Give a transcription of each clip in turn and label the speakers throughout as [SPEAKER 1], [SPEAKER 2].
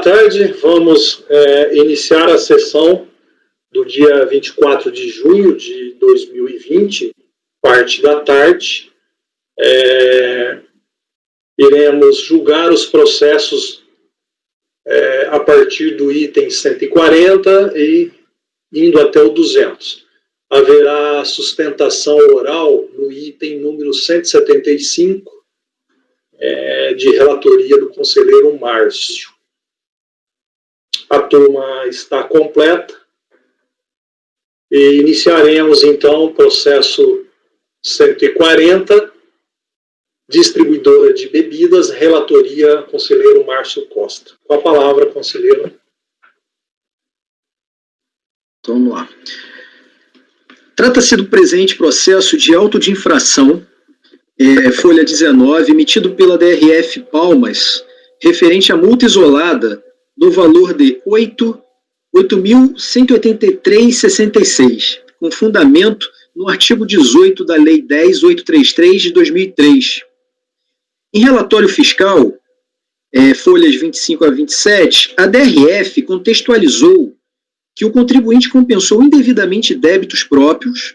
[SPEAKER 1] tarde. Vamos iniciar a sessão do dia 24 de junho de 2020, parte da tarde. Iremos julgar os processos a partir do item 140 e indo até o 200. Haverá sustentação oral no item número 175, de relatoria do conselheiro Márcio. A turma está completa e iniciaremos então o processo 140, distribuidora de bebidas, relatoria conselheiro Márcio Costa. Com a palavra, conselheiro.
[SPEAKER 2] Então, vamos lá. Trata-se do presente processo de auto de infração, folha 19, emitido pela DRF Palmas, referente à multa isolada no valor de R$ 8.183,66, com fundamento no artigo 18 da Lei 10.833 de 2003. Em relatório fiscal, folhas 25 a 27, a DRF contextualizou que o contribuinte compensou indevidamente débitos próprios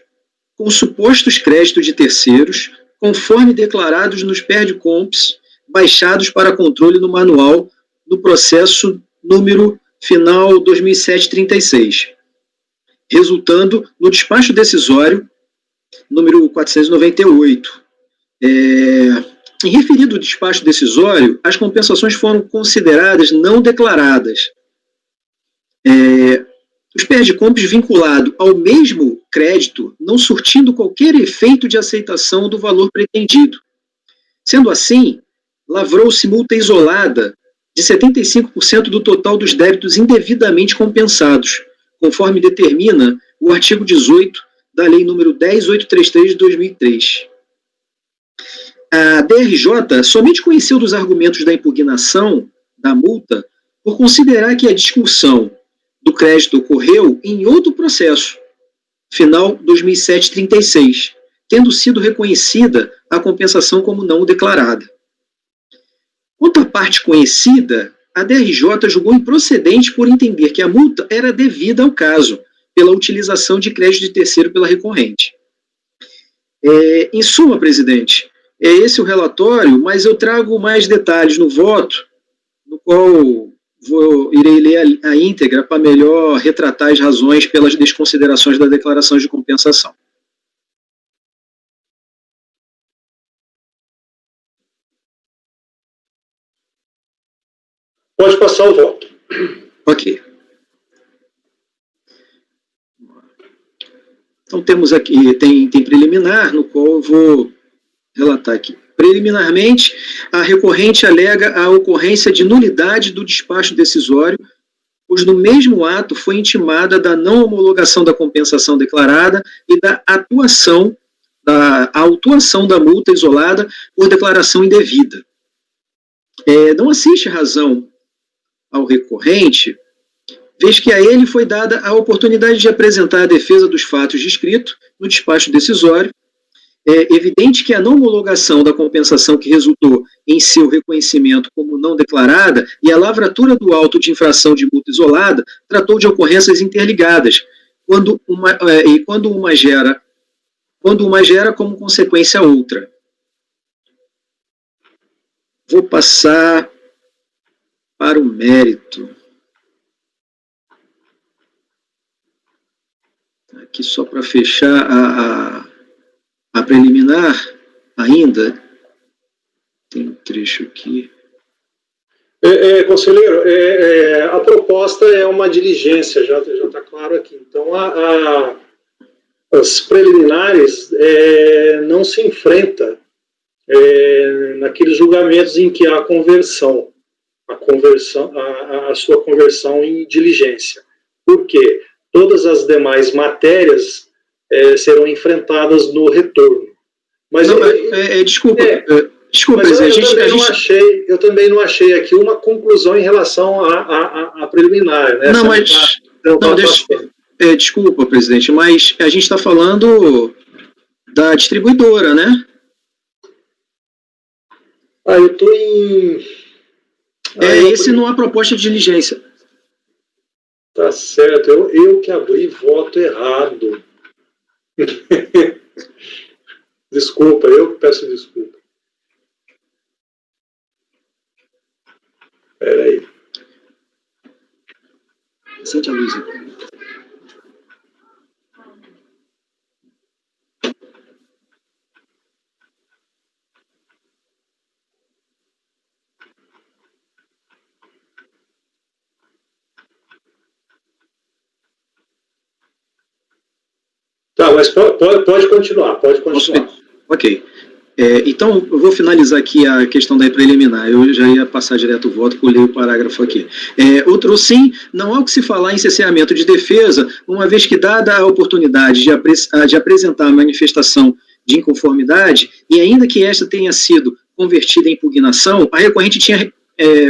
[SPEAKER 2] com supostos créditos de terceiros, conforme declarados nos PERDCOMPs baixados para controle no manual do processo número final 2007-36, resultando no despacho decisório número 498. Em referido despacho decisório, as compensações foram consideradas não declaradas. Os PERDCOMPs vinculados ao mesmo crédito não surtindo qualquer efeito de aceitação do valor pretendido. Sendo assim, lavrou-se multa isolada de 75% do total dos débitos indevidamente compensados, conforme determina o artigo 18 da Lei nº 10.833 de 2003. A DRJ somente conheceu dos argumentos da impugnação da multa por considerar que a discussão do crédito ocorreu em outro processo, final 2007-36, tendo sido reconhecida a compensação como não declarada. Quanto à parte conhecida, a DRJ julgou improcedente por entender que a multa era devida ao caso, pela utilização de crédito de terceiro pela recorrente. Em suma, presidente, é esse o relatório, mas eu trago mais detalhes no voto, no qual irei ler a íntegra para melhor retratar as razões pelas desconsiderações da declaração de compensação.
[SPEAKER 1] Pode passar o voto.
[SPEAKER 2] Ok. Então temos aqui, tem preliminar, no qual eu vou relatar aqui. Preliminarmente, a recorrente alega a ocorrência de nulidade do despacho decisório, pois no mesmo ato foi intimada da não homologação da compensação declarada e da autuação da multa isolada por declaração indevida. Não assiste razão ao recorrente, vez que a ele foi dada a oportunidade de apresentar a defesa dos fatos descritos no despacho decisório. É evidente que a não homologação da compensação que resultou em seu reconhecimento como não declarada e a lavratura do auto de infração de multa isolada tratou de ocorrências interligadas, quando uma gera como consequência a outra. Vou passar para o mérito. Aqui só para fechar a preliminar ainda, tem um trecho aqui.
[SPEAKER 1] Conselheiro, a proposta é uma diligência, já está claro aqui. Então, as preliminares não se enfrenta naqueles julgamentos em que há conversão, a sua conversão em diligência. Por quê? Todas as demais matérias serão enfrentadas no retorno. Mas
[SPEAKER 2] desculpa,
[SPEAKER 1] mas eu também não achei aqui uma conclusão em relação à preliminar. Né?
[SPEAKER 2] Desculpa, presidente, mas a gente está falando da distribuidora, né?
[SPEAKER 1] Eu estou em
[SPEAKER 2] Esse não há proposta de diligência.
[SPEAKER 1] Tá certo, eu que abri voto errado. Desculpa, eu que peço desculpa. Espera aí.
[SPEAKER 2] Sente a luz aí.
[SPEAKER 1] Tá, mas pode continuar.
[SPEAKER 2] Ok. Então, eu vou finalizar aqui a questão da preliminar. Eu já ia passar direto o voto, pulei o parágrafo aqui. Outro sim, não há o que se falar em cerceamento de defesa, uma vez que, dada a oportunidade de apresentar a manifestação de inconformidade, e ainda que esta tenha sido convertida em impugnação, a recorrente tinha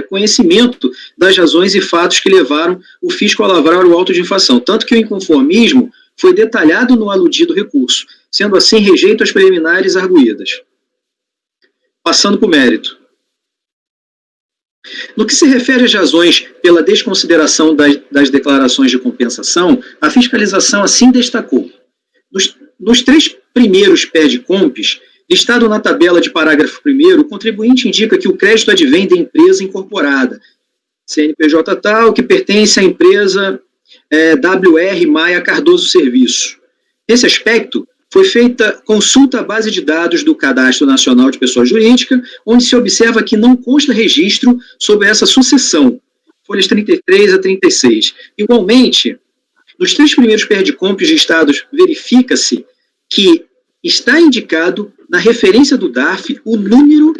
[SPEAKER 2] conhecimento das razões e fatos que levaram o fisco a lavrar o auto de infração, tanto que o inconformismo foi detalhado no aludido recurso. Sendo assim, rejeito as preliminares arguídas. Passando para o mérito. No que se refere às razões pela desconsideração das declarações de compensação, a fiscalização assim destacou. Nos 3 primeiros PERDCOMPs, listado na tabela de parágrafo 1º, o contribuinte indica que o crédito advém da empresa incorporada, CNPJ tal, que pertence à empresa WR Maia Cardoso Serviço. Nesse aspecto, foi feita consulta à base de dados do Cadastro Nacional de Pessoa Jurídica, onde se observa que não consta registro sobre essa sucessão, folhas 33 a 36. Igualmente, nos 3 primeiros PERDCOMPs listados, verifica-se que está indicado na referência do DARF o número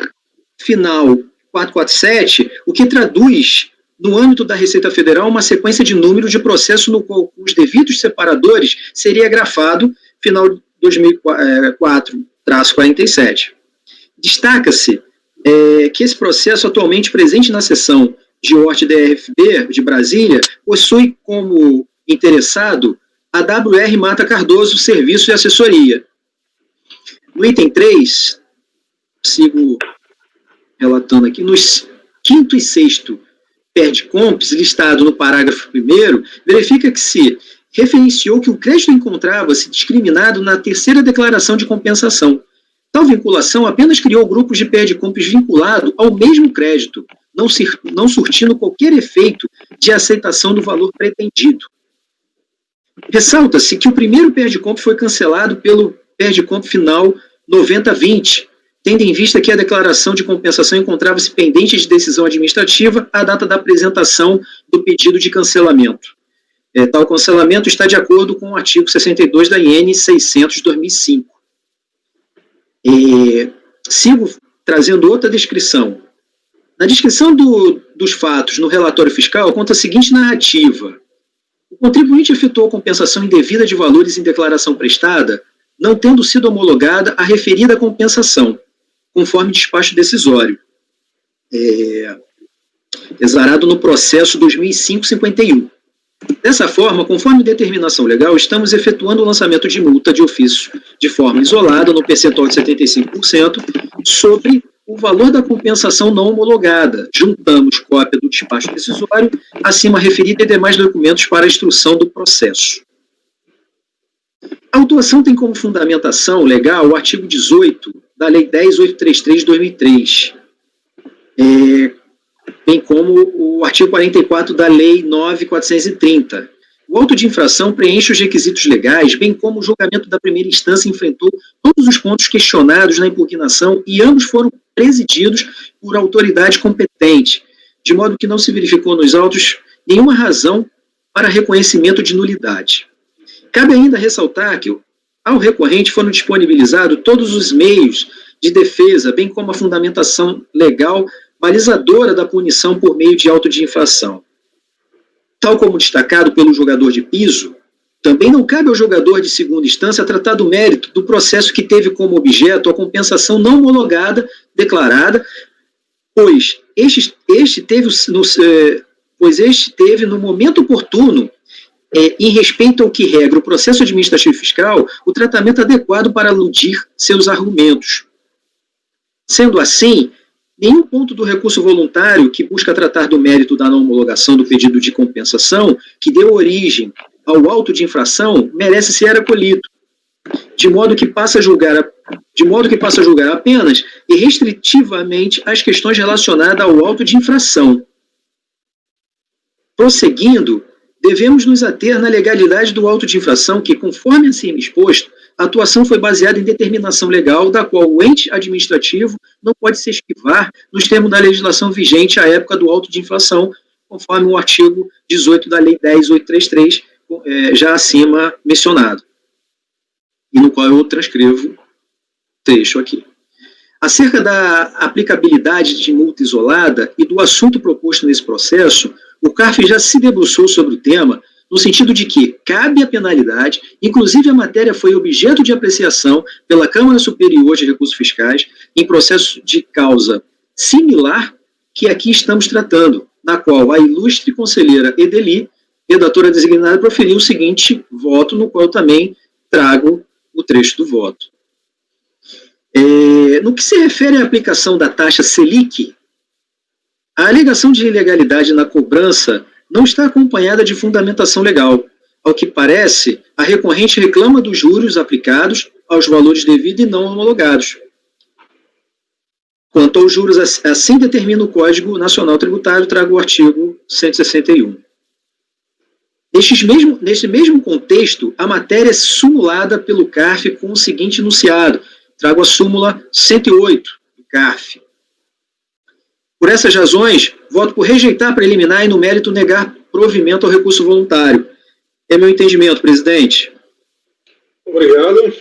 [SPEAKER 2] final 447, o que traduz, no âmbito da Receita Federal, uma sequência de número de processo no qual os devidos separadores seria grafado final 2004-47. Destaca-se que esse processo atualmente presente na seção de ORT DRFB de Brasília possui como interessado a WR Mata Cardoso Serviço e Assessoria. No item 3, sigo relatando aqui, nos 5º e 6º PERDCOMPs, listado no parágrafo 1º, verifica que se referenciou que o crédito encontrava-se discriminado na 3ª declaração de compensação. Tal vinculação apenas criou grupos de PERDCOMPs vinculados ao mesmo crédito, não surtindo qualquer efeito de aceitação do valor pretendido. Ressalta-se que o primeiro PERDCOMP foi cancelado pelo PERDCOMP final 9020, tendo em vista que a declaração de compensação encontrava-se pendente de decisão administrativa à data da apresentação do pedido de cancelamento. Tal cancelamento está de acordo com o artigo 62 da IN 600/2005. Sigo trazendo outra descrição. Na descrição dos fatos no relatório fiscal, conta a seguinte narrativa. O contribuinte efetuou compensação indevida de valores em declaração prestada, não tendo sido homologada a referida compensação, conforme despacho decisório, exarado no processo 2005-51. Dessa forma, conforme determinação legal, estamos efetuando o lançamento de multa de ofício de forma isolada, no percentual de 75%, sobre o valor da compensação não homologada. Juntamos cópia do despacho decisório, acima referido, e demais documentos para a instrução do processo. A autuação tem como fundamentação legal o artigo 18 da Lei 10.833 de 2003, bem como o artigo 44 da Lei 9.430. O auto de infração preenche os requisitos legais, bem como o julgamento da primeira instância enfrentou todos os pontos questionados na impugnação e ambos foram presididos por autoridade competente, de modo que não se verificou nos autos nenhuma razão para reconhecimento de nulidade. Cabe ainda ressaltar que, ao recorrente, foram disponibilizados todos os meios de defesa, bem como a fundamentação legal balizadora da punição por meio de auto de infração. Tal como destacado pelo julgador de piso, também não cabe ao julgador de segunda instância tratar do mérito do processo que teve como objeto a compensação não homologada declarada, pois este teve no momento oportuno, em respeito ao que regra o processo administrativo fiscal, o tratamento adequado para aludir seus argumentos. Sendo assim, Nenhum ponto do recurso voluntário que busca tratar do mérito da não homologação do pedido de compensação que deu origem ao auto de infração merece ser acolhido, de modo que passa a julgar apenas e restritivamente as questões relacionadas ao auto de infração. Prosseguindo, devemos nos ater na legalidade do auto de infração que, conforme acima exposto, a atuação foi baseada em determinação legal da qual o ente administrativo não pode se esquivar nos termos da legislação vigente à época do auto de infração, conforme o artigo 18 da Lei 10.833, já acima mencionado, e no qual eu transcrevo trecho aqui. Acerca da aplicabilidade de multa isolada e do assunto proposto nesse processo, o CARF já se debruçou sobre o tema, no sentido de que cabe a penalidade, inclusive a matéria foi objeto de apreciação pela Câmara Superior de Recursos Fiscais em processo de causa similar que aqui estamos tratando, na qual a ilustre conselheira Edeli, redatora designada, proferiu o seguinte voto, no qual eu também trago o trecho do voto. No que se refere à aplicação da taxa Selic, a alegação de ilegalidade na cobrança não está acompanhada de fundamentação legal. Ao que parece, a recorrente reclama dos juros aplicados aos valores devidos e não homologados. Quanto aos juros, assim determina o Código Nacional Tributário, trago o artigo 161. Neste mesmo contexto, a matéria é sumulada pelo CARF com o seguinte enunciado, trago a súmula 108 do CARF. Por essas razões, voto por rejeitar a preliminar e, no mérito, negar provimento ao recurso voluntário. É meu entendimento, presidente.
[SPEAKER 1] Obrigado.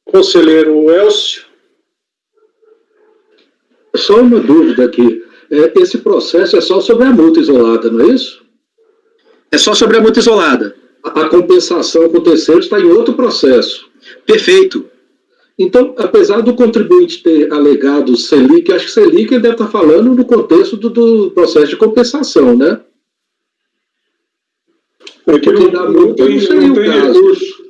[SPEAKER 1] Conselheiro Elcio.
[SPEAKER 3] Só uma dúvida aqui. Esse processo é só sobre a multa isolada, não é isso?
[SPEAKER 2] É só sobre a multa isolada.
[SPEAKER 3] A compensação com terceiros está em outro processo.
[SPEAKER 2] Perfeito.
[SPEAKER 3] Então, apesar do contribuinte ter alegado Selic, acho que Selic deve estar falando no contexto do processo de compensação, né?
[SPEAKER 4] Porque não tem recurso.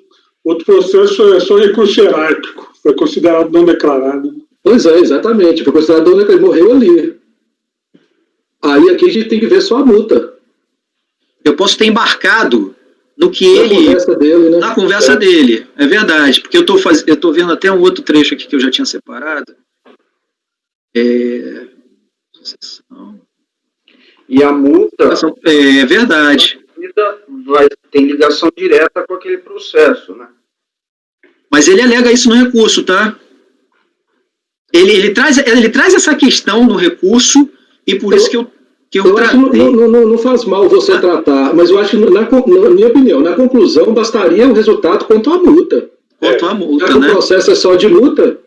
[SPEAKER 4] Outro processo é só recurso hierárquico. Foi considerado não declarado.
[SPEAKER 3] Pois é, exatamente. Foi considerado não declarado. Ele morreu ali. Aí aqui a gente tem que ver só a multa.
[SPEAKER 2] Eu posso ter embarcado no que
[SPEAKER 3] na
[SPEAKER 2] ele...
[SPEAKER 3] conversa dele, né?
[SPEAKER 2] Na conversa dele, é verdade. Porque eu estou vendo até um outro trecho aqui que eu já tinha separado.
[SPEAKER 5] E a multa...
[SPEAKER 2] É verdade.
[SPEAKER 5] Tem ligação direta com aquele processo, né?
[SPEAKER 2] Mas ele alega isso no recurso, tá? Ele traz essa questão no recurso e por isso que eu
[SPEAKER 3] acho que não faz mal você tratar, mas eu acho que, na minha opinião, na conclusão, bastaria o resultado quanto à multa.
[SPEAKER 2] Quanto à multa,
[SPEAKER 3] já que
[SPEAKER 2] né?
[SPEAKER 3] O processo é só de multa.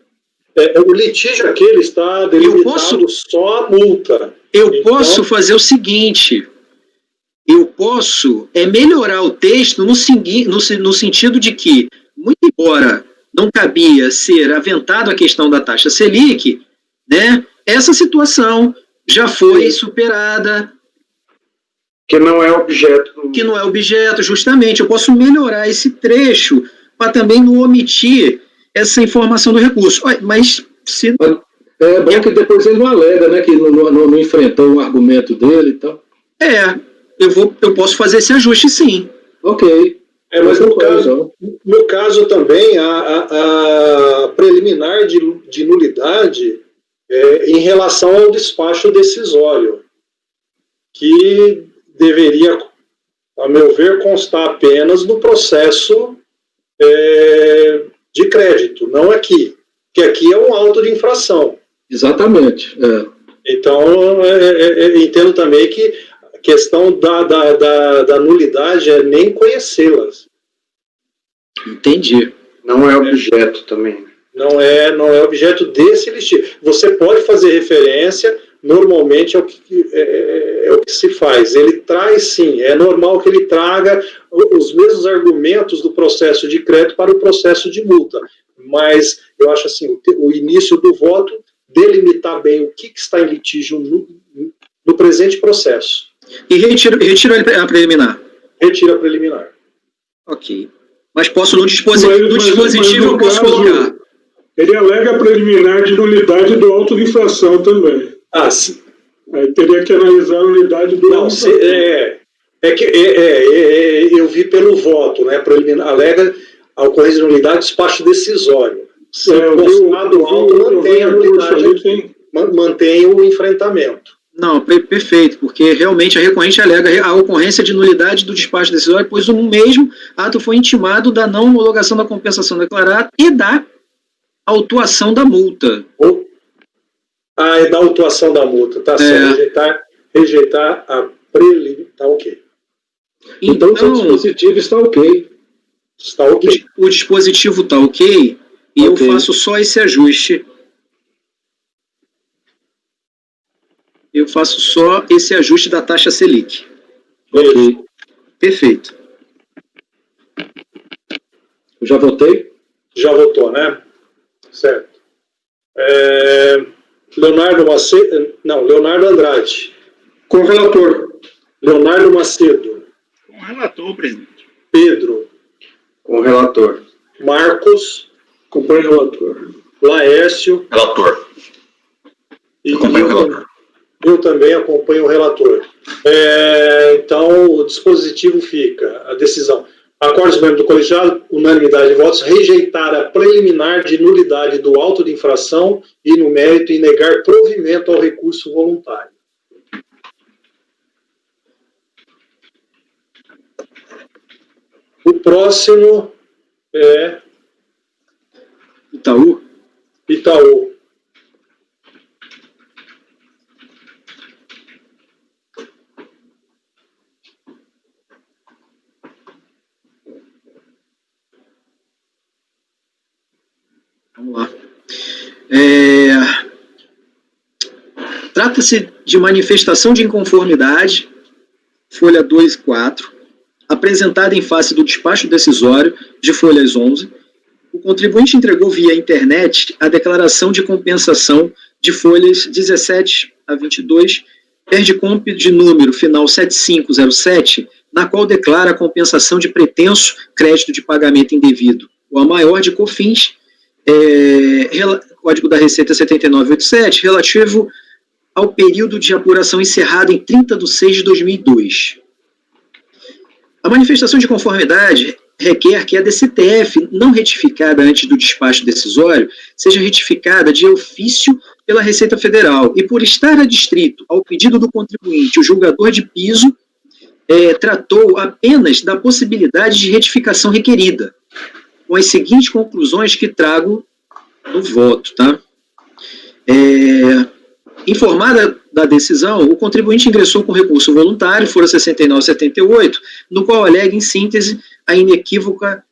[SPEAKER 1] O litígio aqui ele está delimitado só a multa.
[SPEAKER 2] Eu posso fazer o seguinte... Eu posso melhorar o texto no sentido de que, muito embora não cabia ser aventado a questão da taxa Selic, né, essa situação já foi superada.
[SPEAKER 5] Que não é objeto.
[SPEAKER 2] Que não é objeto, justamente. Eu posso melhorar esse trecho para também não omitir essa informação do recurso. Mas se...
[SPEAKER 3] É bom que depois ele não alega, né, que não enfrentou o argumento dele e tal.
[SPEAKER 2] Eu posso fazer esse ajuste, sim.
[SPEAKER 3] Ok.
[SPEAKER 1] Mas no caso também, a preliminar de nulidade em relação ao despacho decisório, que deveria, a meu ver, constar apenas no processo de crédito, não aqui. Que aqui é um auto de infração.
[SPEAKER 3] Exatamente.
[SPEAKER 1] Então, entendo também que a questão da nulidade é nem conhecê-las.
[SPEAKER 2] Entendi.
[SPEAKER 5] Não é objeto também.
[SPEAKER 1] Não é objeto desse litígio. Você pode fazer referência, normalmente é o que se faz. Ele traz, sim, é normal que ele traga os mesmos argumentos do processo de crédito para o processo de multa. Mas eu acho assim, o início do voto delimitar bem o que está em litígio no presente processo.
[SPEAKER 2] E retira a preliminar?
[SPEAKER 1] Retira a preliminar.
[SPEAKER 2] Ok. Mas posso, no dispositivo, eu posso colocar.
[SPEAKER 4] Ele alega preliminar de nulidade do auto de infração também.
[SPEAKER 1] Sim.
[SPEAKER 4] Aí teria que analisar a nulidade do auto de infração.
[SPEAKER 1] Eu vi pelo voto, né? Preliminar, alega a ocorrência de nulidade de despacho decisório. Se constado o auto, mantém a nulidade, mantém o enfrentamento.
[SPEAKER 2] Não, perfeito, porque realmente a recorrente alega a ocorrência de nulidade do despacho decisório, pois no mesmo ato foi intimado da não homologação da compensação declarada e da autuação da multa.
[SPEAKER 1] É da autuação da multa, tá certo. Rejeitar a preliminar, tá ok.
[SPEAKER 3] Então o dispositivo está ok.
[SPEAKER 1] Está ok.
[SPEAKER 2] O dispositivo está ok, e eu faço só esse ajuste. Eu faço só esse ajuste da taxa Selic.
[SPEAKER 3] Ok.
[SPEAKER 2] Perfeito.
[SPEAKER 3] Eu já votei?
[SPEAKER 1] Já votou, né? Certo. Leonardo Andrade.
[SPEAKER 4] Com o relator.
[SPEAKER 1] Leonardo Macedo.
[SPEAKER 6] Com o relator, presidente.
[SPEAKER 1] Pedro.
[SPEAKER 5] Com o relator.
[SPEAKER 1] Marcos.
[SPEAKER 4] Acompanho o relator.
[SPEAKER 1] Laércio.
[SPEAKER 6] Relator.
[SPEAKER 1] Acompanho o relator. Eu também acompanho o relator. Então, o dispositivo fica, a decisão. Acordos membros do colegiado, unanimidade de votos, rejeitar a preliminar de nulidade do auto de infração e no mérito e negar provimento ao recurso voluntário. O próximo é
[SPEAKER 2] Itaú. Vamos lá. Trata-se de manifestação de inconformidade, folha 2 e 4, apresentada em face do despacho decisório de folhas 11. O contribuinte entregou via internet a declaração de compensação de folhas 17 a 22, Perdicomp de número final 7507, na qual declara a compensação de pretenso crédito de pagamento indevido, ou a maior de COFINS, Código da Receita 7987, relativo ao período de apuração encerrado em 30/6/2002. A manifestação de conformidade requer que a DCTF, não retificada antes do despacho decisório, seja retificada de ofício pela Receita Federal, e por estar adstrito ao pedido do contribuinte, o julgador de piso tratou apenas da possibilidade de retificação requerida, com as seguintes conclusões que trago no voto, tá? Informada da decisão, o contribuinte ingressou com recurso voluntário, fora 6978, no qual alega, em síntese, a inequívoca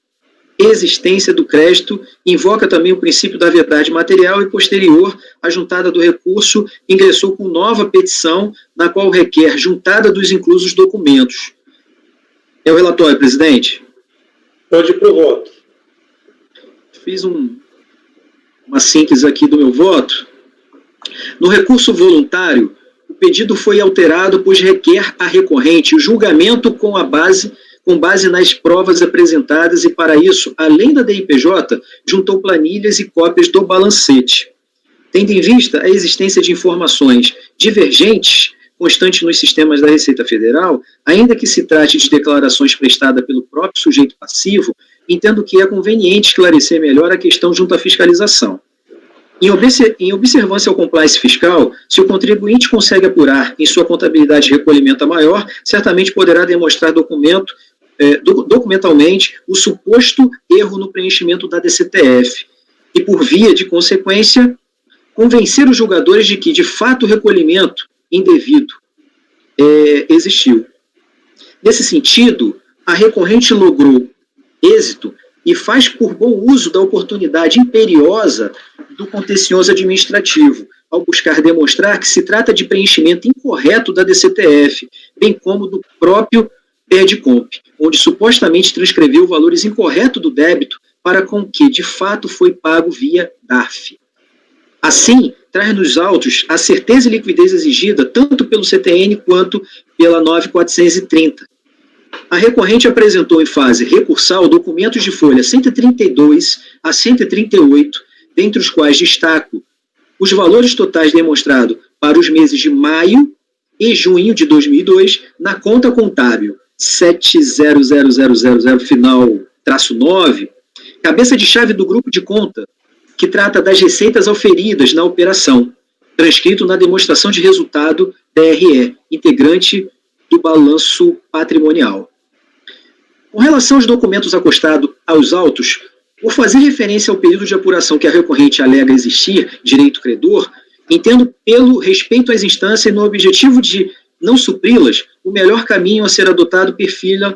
[SPEAKER 2] existência do crédito, invoca também o princípio da verdade material e, posterior, a juntada do recurso ingressou com nova petição, na qual requer juntada dos inclusos documentos. É o relatório, presidente?
[SPEAKER 1] Pode ir para o voto.
[SPEAKER 2] Fiz uma síntese aqui do meu voto. No recurso voluntário, o pedido foi alterado, pois requer a recorrente o julgamento com base nas provas apresentadas e, para isso, além da DIPJ, juntou planilhas e cópias do balancete. Tendo em vista a existência de informações divergentes constantes nos sistemas da Receita Federal, ainda que se trate de declarações prestadas pelo próprio sujeito passivo, entendo que é conveniente esclarecer melhor a questão junto à fiscalização. Em observância ao compliance fiscal, se o contribuinte consegue apurar em sua contabilidade de recolhimento a maior, certamente poderá demonstrar documentalmente o suposto erro no preenchimento da DCTF e, por via de consequência, convencer os julgadores de que, de fato, o recolhimento indevido existiu. Nesse sentido, a recorrente logrou êxito e faz por bom uso da oportunidade imperiosa do contencioso administrativo, ao buscar demonstrar que se trata de preenchimento incorreto da DCTF, bem como do próprio Perdicomp, onde supostamente transcreveu valores incorretos do débito para com que, de fato, foi pago via DARF. Assim, traz nos autos a certeza e liquidez exigida tanto pelo CTN quanto pela 9430. A recorrente apresentou em fase recursal documentos de folha 132 a 138, dentre os quais destaco os valores totais demonstrados para os meses de maio e junho de 2002 na conta contábil 700000 final -9, cabeça de chave do grupo de conta, que trata das receitas auferidas na operação, transcrito na demonstração de resultado DRE, integrante do balanço patrimonial. Com relação aos documentos acostados aos autos, por fazer referência ao período de apuração que a recorrente alega existir, direito credor, entendo pelo respeito às instâncias e no objetivo de não supri-las, o melhor caminho a ser adotado perfila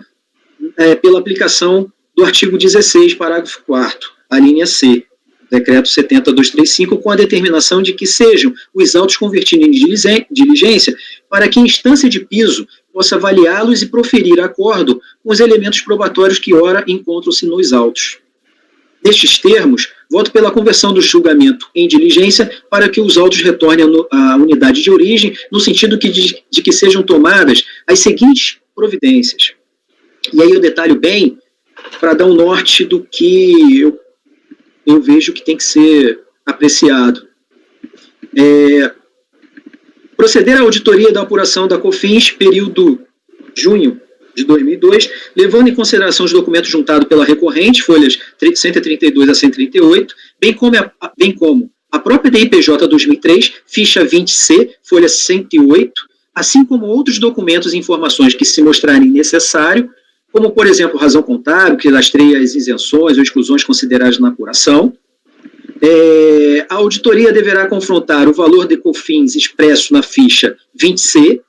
[SPEAKER 2] pela aplicação do artigo 16, parágrafo 4º, a linha C, decreto 70.235, com a determinação de que sejam os autos convertidos em diligência para que a instância de piso possa avaliá-los e proferir acordo com os elementos probatórios que ora encontram-se nos autos. Nestes termos, voto pela conversão do julgamento em diligência para que os autos retornem à unidade de origem, no sentido de que sejam tomadas as seguintes providências. E aí eu detalho bem para dar um norte do que eu vejo que tem que ser apreciado. Proceder à auditoria da apuração da COFINS, período junho de 2002, levando em consideração os documentos juntados pela recorrente, folhas 132 a 138, bem como a própria DIPJ 2003, ficha 20C, folha 108, assim como outros documentos e informações que se mostrarem necessários, como, por exemplo, razão contábil, que lastreia as isenções ou exclusões consideradas na apuração. A auditoria deverá confrontar o valor de COFINS expresso na ficha 20C,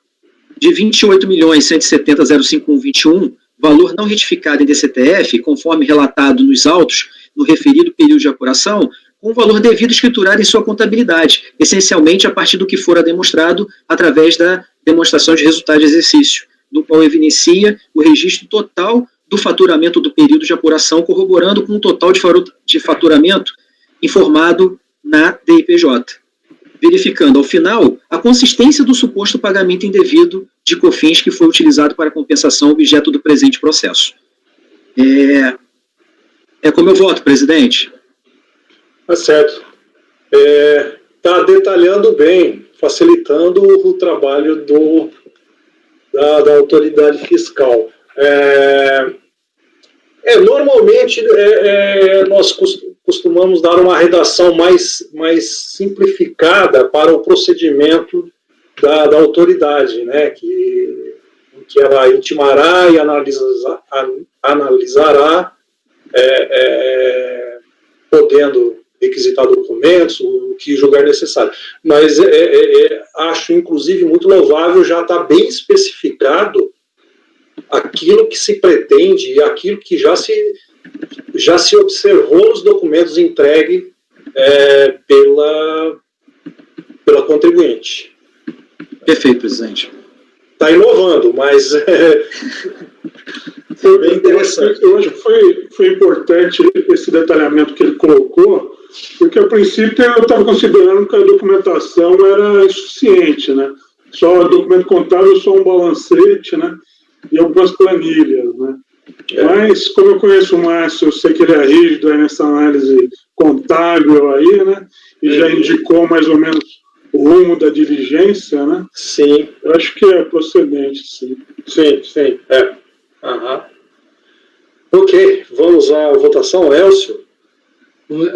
[SPEAKER 2] de 28.170.051,21, valor não retificado em DCTF, conforme relatado nos autos no referido período de apuração, com o valor devido escriturado em sua contabilidade, essencialmente a partir do que fora demonstrado através da demonstração de resultado de exercício, do qual evidencia o registro total do faturamento do período de apuração, corroborando com o total de faturamento informado na DIPJ, verificando, ao final, a consistência do suposto pagamento indevido de COFINS que foi utilizado para compensação objeto do presente processo. Como eu voto, presidente?
[SPEAKER 1] Tá certo. Está detalhando bem, facilitando o trabalho da autoridade fiscal. Normalmente, nós costumamos dar uma redação mais simplificada para o procedimento da autoridade, né, que ela intimará e analisará, podendo requisitar documentos, o que julgar necessário. Mas acho, inclusive, muito louvável já estar bem especificado aquilo que se pretende e aquilo que já se observou nos documentos entregues pela contribuinte.
[SPEAKER 2] Perfeito, presidente.
[SPEAKER 1] Está inovando, mas foi bem interessante.
[SPEAKER 4] Eu acho que foi importante esse detalhamento que ele colocou, porque, a princípio, eu estava considerando que a documentação era insuficiente, né? Só o documento contábil, só um balancete, né? E algumas planilhas, né? Mas, como eu conheço o Márcio, eu sei que ele é rígido nessa análise contábil aí, né? E já indicou mais ou menos o rumo da diligência, né?
[SPEAKER 1] Sim.
[SPEAKER 4] Eu acho que é procedente, sim.
[SPEAKER 1] Sim. Ok, vamos à votação, Elcio.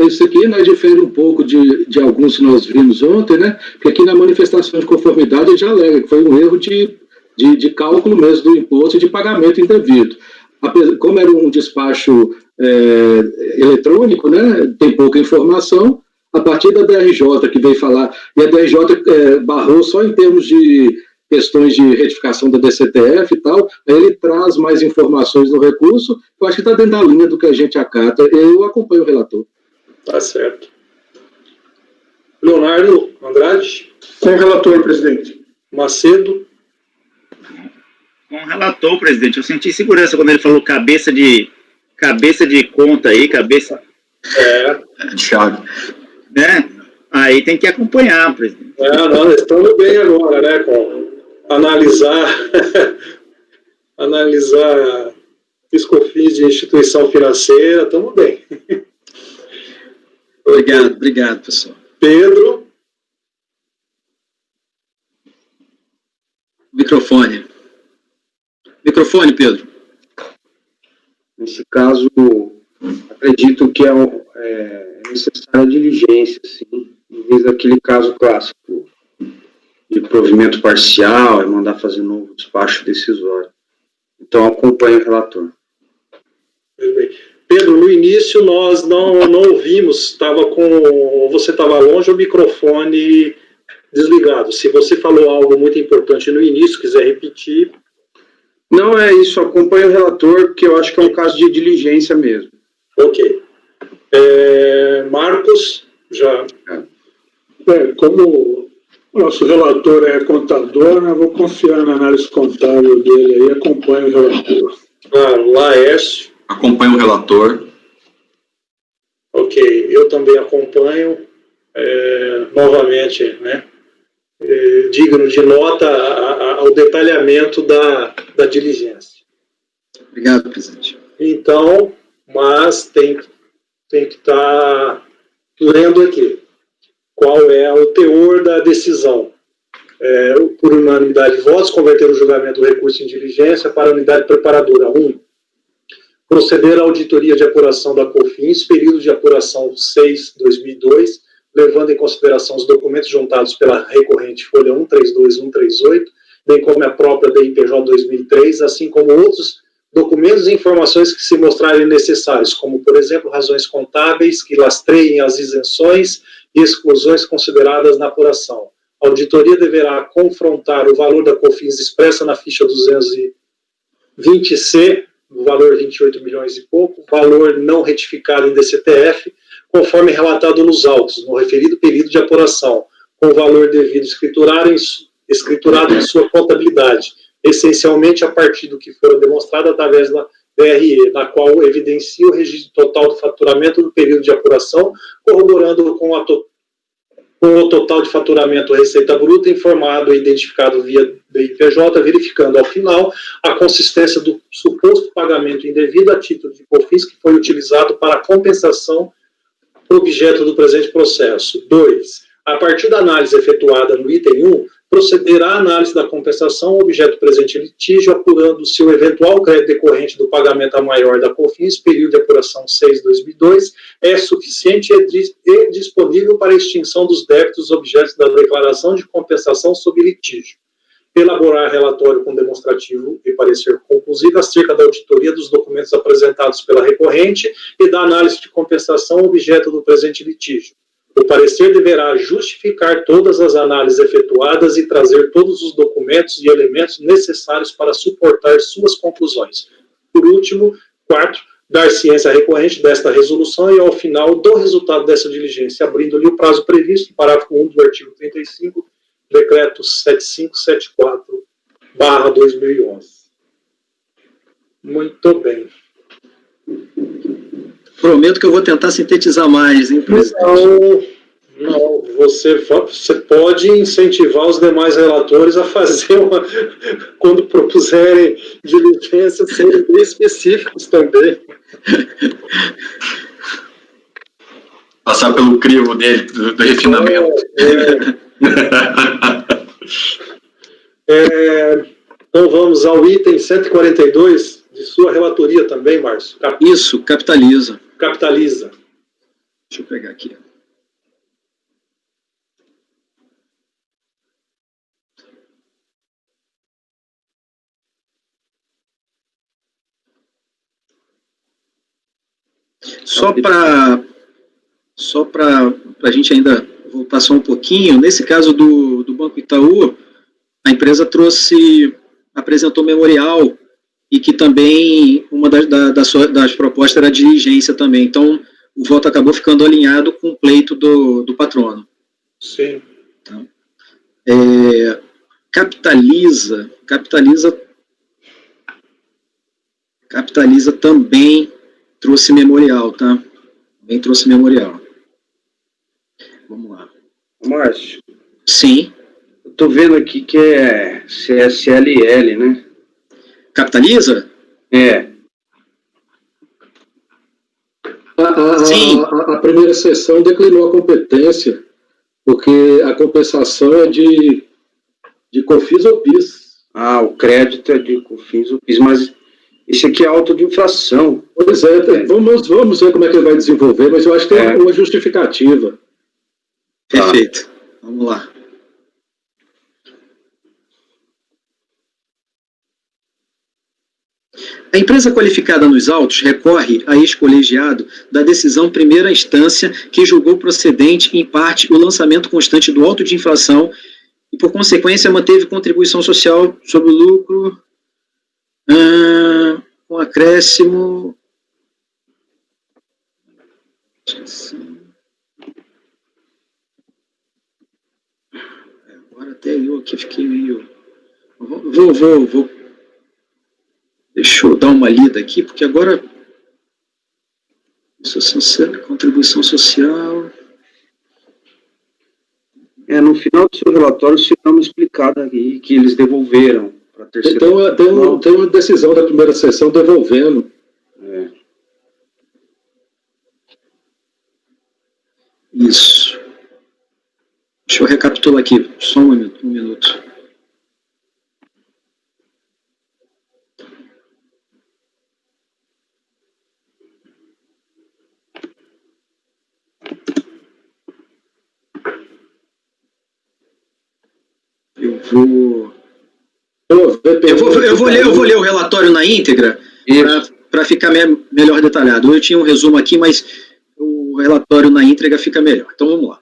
[SPEAKER 3] Isso aqui, né, difere um pouco de alguns que nós vimos ontem, né? Porque aqui na manifestação de conformidade ele já alega que foi um erro de cálculo mesmo do imposto e de pagamento indevido. Como era um despacho eletrônico, né, tem pouca informação, a partir da DRJ que veio falar, e a DRJ barrou só em termos de questões de retificação da DCTF e tal, aí ele traz mais informações no recurso, eu acho que está dentro da linha do que a gente acata, eu acompanho o relator.
[SPEAKER 1] Tá certo. Leonardo Andrade.
[SPEAKER 4] Com o relator, presidente.
[SPEAKER 1] Macedo.
[SPEAKER 6] Com o relator, presidente. Eu senti segurança quando ele falou cabeça de conta aí, cabeça...
[SPEAKER 5] Chave.
[SPEAKER 6] Né? Aí tem que acompanhar, presidente.
[SPEAKER 1] Nós estamos bem agora, né, com analisar PIS/COFINS de instituição financeira, estamos bem.
[SPEAKER 2] Obrigado, pessoal.
[SPEAKER 1] Pedro.
[SPEAKER 2] Microfone, Pedro.
[SPEAKER 7] Nesse caso, acredito que é necessária diligência, sim, em vez daquele caso clássico de provimento parcial, é mandar fazer novo despacho decisório. Então, acompanhe o relator.
[SPEAKER 1] Pedro, no início nós não ouvimos, você estava longe, o microfone desligado. Se você falou algo muito importante no início, quiser repetir.
[SPEAKER 7] Não é isso, acompanhe o relator, porque eu acho que é um caso de diligência mesmo.
[SPEAKER 1] Ok. Marcos, já.
[SPEAKER 4] Como o nosso relator é contador, né, vou confiar na análise contábil dele aí, acompanhe o relator.
[SPEAKER 1] Laércio.
[SPEAKER 8] Acompanho o relator.
[SPEAKER 1] Ok, eu também acompanho. Novamente, né? Digno de nota ao detalhamento da diligência.
[SPEAKER 2] Obrigado, presidente.
[SPEAKER 1] Então, mas tem que estar lendo aqui qual é o teor da decisão. Por unanimidade de votos, converter o julgamento do recurso em diligência para a unidade preparadora. 1. Proceder à auditoria de apuração da COFINS, período de apuração 6/2002, levando em consideração os documentos juntados pela recorrente folha 132 e 138, bem como a própria DIPJ 2003, assim como outros documentos e informações que se mostrarem necessários, como, por exemplo, razões contábeis que lastreiem as isenções e exclusões consideradas na apuração. A auditoria deverá confrontar o valor da COFINS expressa na ficha 220C, o valor 28 milhões e pouco, valor não retificado em DCTF, conforme relatado nos autos, no referido período de apuração, com o valor devido escriturado em sua contabilidade, essencialmente a partir do que for demonstrado através da DRE, na qual evidencia o registro total do faturamento do período de apuração, corroborando com o total de faturamento receita bruta informado e identificado via DIPJ, verificando ao final a consistência do suposto pagamento indevido a título de COFINS que foi utilizado para a compensação objeto do presente processo. 2. A partir da análise efetuada no item 1, proceder à análise da compensação objeto presente litígio, apurando se o eventual crédito decorrente do pagamento a maior da COFINS, período de apuração 6/2002, é suficiente e disponível para a extinção dos débitos objetos da declaração de compensação sob litígio. Elaborar relatório com demonstrativo e parecer conclusivo acerca da auditoria dos documentos apresentados pela recorrente e da análise de compensação objeto do presente litígio. O parecer deverá justificar todas as análises efetuadas e trazer todos os documentos e elementos necessários para suportar suas conclusões. Por último, 4. Dar ciência à recorrente desta resolução e, ao final, do resultado dessa diligência, abrindo-lhe o prazo previsto, parágrafo 1 do artigo 35, Decreto 7574/2011. Muito bem.
[SPEAKER 2] Prometo que eu vou tentar sintetizar mais, hein, presidente?
[SPEAKER 1] Não, você pode incentivar os demais relatores a fazer quando propuserem diligências, serem bem específicos também.
[SPEAKER 8] Passar pelo crivo dele, do refinamento.
[SPEAKER 1] Então vamos ao item 142 de sua relatoria também, Márcio.
[SPEAKER 2] Isso, capitaliza.
[SPEAKER 1] Capitaliza.
[SPEAKER 2] Deixa eu pegar aqui. Só para a gente ainda voltar só um pouquinho, nesse caso do Banco Itaú, a empresa apresentou memorial e que também uma das propostas era diligência também. Então, o voto acabou ficando alinhado com o pleito do patrono.
[SPEAKER 1] Sim.
[SPEAKER 2] Então, capitaliza também trouxe memorial, tá? Também trouxe memorial. Vamos lá.
[SPEAKER 7] Márcio.
[SPEAKER 2] Sim.
[SPEAKER 7] Eu tô vendo aqui que é CSLL, né?
[SPEAKER 2] Capitaliza?
[SPEAKER 7] É.
[SPEAKER 2] Sim.
[SPEAKER 3] A primeira sessão declinou a competência, porque a compensação é de COFINS ou PIS.
[SPEAKER 7] Ah, o crédito é de COFINS ou PIS, mas esse aqui é auto de infração.
[SPEAKER 3] Pois é, vamos ver como é que ele vai desenvolver, mas eu acho que tem uma justificativa.
[SPEAKER 2] Perfeito. Vamos lá. A empresa qualificada nos autos recorre a ex-colegiado da decisão primeira instância que julgou procedente, em parte, o lançamento constante do auto de infração e, por consequência, manteve contribuição social sobre o lucro com acréscimo. Agora até eu aqui fiquei meio. Vou. Deixa eu dar uma lida aqui, porque agora. Contribuição social.
[SPEAKER 7] No final do seu relatório, você dá uma explicada aí que eles devolveram para a terceira.
[SPEAKER 3] Tem uma decisão da primeira sessão devolvendo.
[SPEAKER 2] Isso. Deixa eu recapitular aqui, só um minuto. Eu vou ler o relatório na íntegra para ficar melhor detalhado. Eu tinha um resumo aqui, mas o relatório na íntegra fica melhor. Então vamos lá.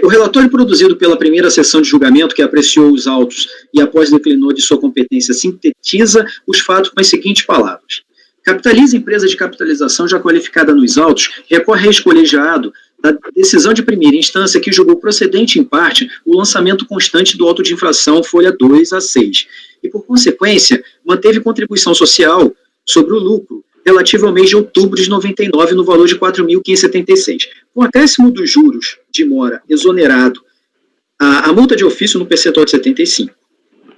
[SPEAKER 2] O relatório produzido pela primeira sessão de julgamento, que apreciou os autos e após declinou de sua competência, sintetiza os fatos com as seguintes palavras. Capitaliza empresa de capitalização já qualificada nos autos, recorre a ex-colegiado da decisão de primeira instância que julgou procedente, em parte, o lançamento constante do auto de infração folha 2 a 6, e, por consequência, manteve contribuição social sobre o lucro relativo ao mês de outubro de 99 no valor de R$ 4.576. Com acréscimo dos juros de mora exonerado a multa de ofício no percentual de 75.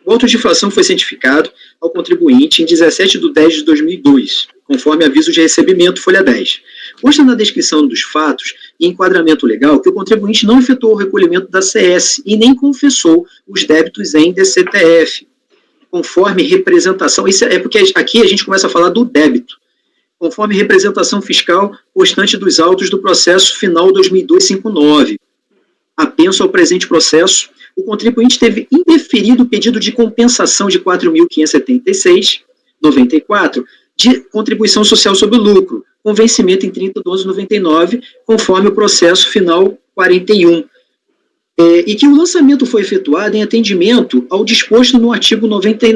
[SPEAKER 2] O auto de infração foi cientificado ao contribuinte em 17/10/2002, conforme aviso de recebimento, folha 10. Consta na descrição dos fatos e enquadramento legal que o contribuinte não efetuou o recolhimento da CS e nem confessou os débitos em DCTF, conforme representação. Isso é porque aqui a gente começa a falar do débito. Conforme representação fiscal constante dos autos do processo final 2002-59. Apenso ao presente processo, o contribuinte teve indeferido o pedido de compensação de R$ 4.576,94 de contribuição social sobre o lucro, com vencimento em 30/12/99, conforme o processo final 41. E que o lançamento foi efetuado em atendimento ao disposto no artigo 90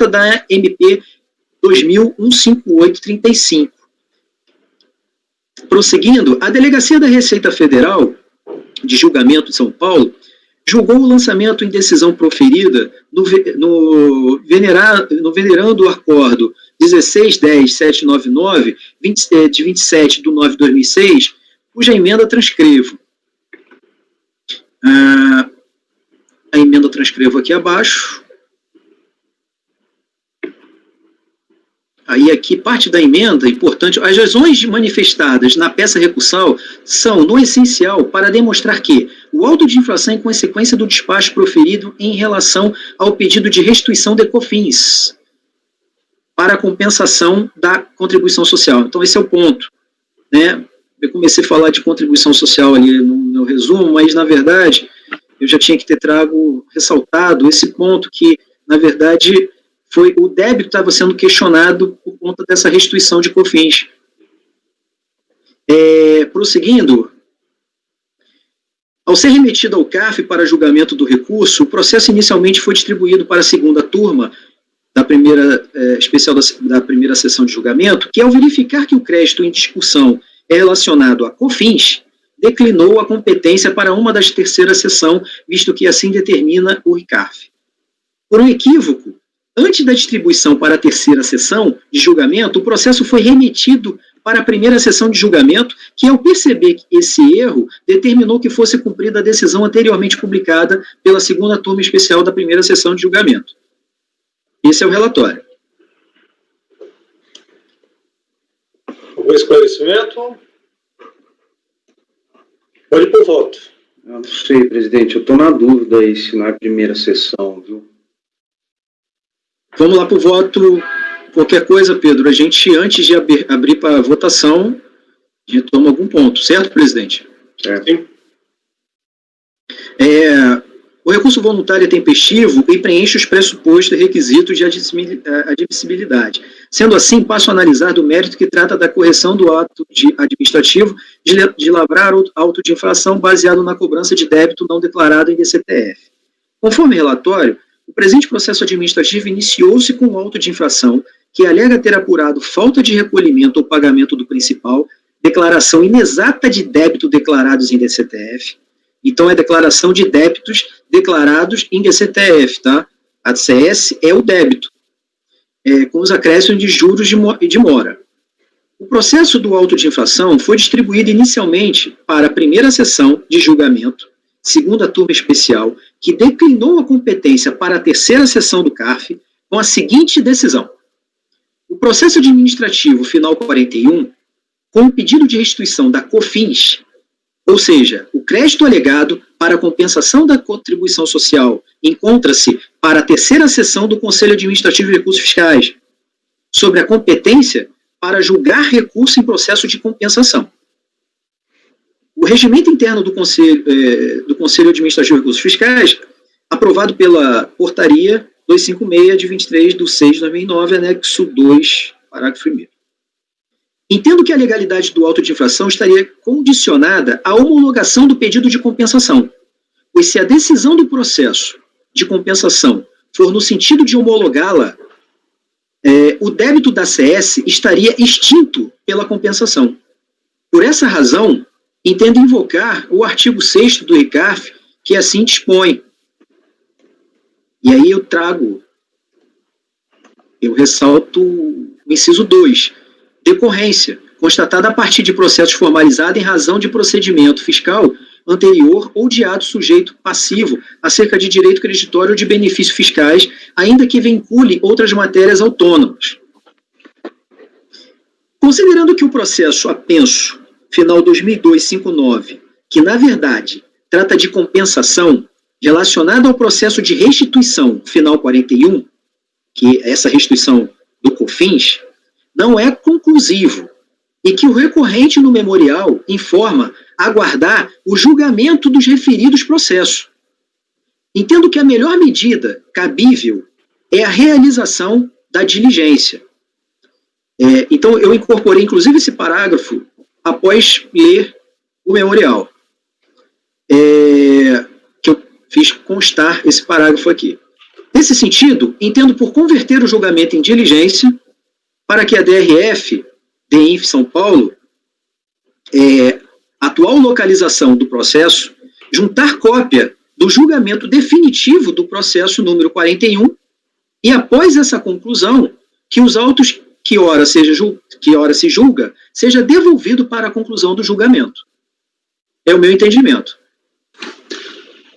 [SPEAKER 2] da MP 2000-158-35. Prosseguindo, a Delegacia da Receita Federal de Julgamento de São Paulo julgou o lançamento em decisão proferida no venerando acordo 16.10.799, de 27/9/2006, cuja emenda transcrevo. A emenda transcrevo aqui abaixo. Aí aqui parte da emenda, importante, as razões manifestadas na peça recursal são, no essencial, para demonstrar que o auto de infração é consequência do despacho proferido em relação ao pedido de restituição de COFINS para a compensação da contribuição social. Então esse é o ponto, né? Eu comecei a falar de contribuição social ali no meu resumo, mas na verdade eu já tinha que ter ressaltado esse ponto que, na verdade, foi o débito que estava sendo questionado por conta dessa restituição de COFINS. Prosseguindo, ao ser remetido ao CARF para julgamento do recurso, o processo inicialmente foi distribuído para a segunda turma da primeira especial da primeira sessão de julgamento, que, ao verificar que o crédito em discussão é relacionado a COFINS, declinou a competência para uma das terceiras sessão, visto que assim determina o RICARF. Por um equívoco, antes da distribuição para a terceira sessão de julgamento, o processo foi remetido para a primeira sessão de julgamento, que, ao perceber esse erro, determinou que fosse cumprida a decisão anteriormente publicada pela segunda turma especial da primeira sessão de julgamento. Esse é o relatório.
[SPEAKER 1] Algum esclarecimento? Pode ir para o voto.
[SPEAKER 7] Eu não sei, presidente, eu estou na dúvida aí se na primeira sessão, viu?
[SPEAKER 2] Vamos lá para o voto. Qualquer coisa, Pedro, a gente, antes de abrir para a votação, retoma algum ponto, certo, presidente?
[SPEAKER 7] Certo.
[SPEAKER 2] O recurso voluntário é tempestivo e preenche os pressupostos e requisitos de admissibilidade. Sendo assim, passo a analisar do mérito que trata da correção do ato administrativo de lavrar auto de infração baseado na cobrança de débito não declarado em DCTF. Conforme relatório, o presente processo administrativo iniciou-se com o auto de infração que alega ter apurado falta de recolhimento ou pagamento do principal, declaração inexata de débito declarados em DCTF. Então, é declaração de débitos declarados em DCTF, tá? A DCS é o débito, com os acréscimos de juros e de mora. O processo do auto de infração foi distribuído inicialmente para a primeira sessão de julgamento, segunda turma especial, que declinou a competência para a terceira sessão do CARF, com a seguinte decisão. O processo administrativo final 41, com o pedido de restituição da COFINS, ou seja, o crédito alegado para a compensação da contribuição social encontra-se para a terceira sessão do Conselho Administrativo de Recursos Fiscais, sobre a competência para julgar recurso em processo de compensação. O regimento interno do Conselho Administrativo de Recursos Fiscais, aprovado pela Portaria 256 de 23 de 6 de 2009, anexo 2, parágrafo 1º. Entendo que a legalidade do auto de infração estaria condicionada à homologação do pedido de compensação, pois se a decisão do processo de compensação for no sentido de homologá-la, o débito da CS estaria extinto pela compensação. Por essa razão, entendo invocar o artigo 6º do RICARF, que assim dispõe. E aí eu ressalto o inciso 2, decorrência, constatada a partir de processo formalizado em razão de procedimento fiscal anterior ou de ato sujeito passivo acerca de direito creditório ou de benefícios fiscais, ainda que vincule outras matérias autônomas. Considerando que o processo apenso, final 2002-59, que na verdade trata de compensação relacionada ao processo de restituição, final 41, que é essa restituição do COFINS, não é conclusivo, e que o recorrente no memorial informa aguardar o julgamento dos referidos processos. Entendo que a melhor medida cabível é a realização da diligência. Então, eu incorporei, inclusive, esse parágrafo após ler o memorial, que eu fiz constar esse parágrafo aqui. Nesse sentido, entendo por converter o julgamento em diligência para que a DRF, DINF São Paulo, atual localização do processo, juntar cópia do julgamento definitivo do processo número 41 e, após essa conclusão, que os autos que ora se julga, seja devolvido para a conclusão do julgamento. É o meu entendimento.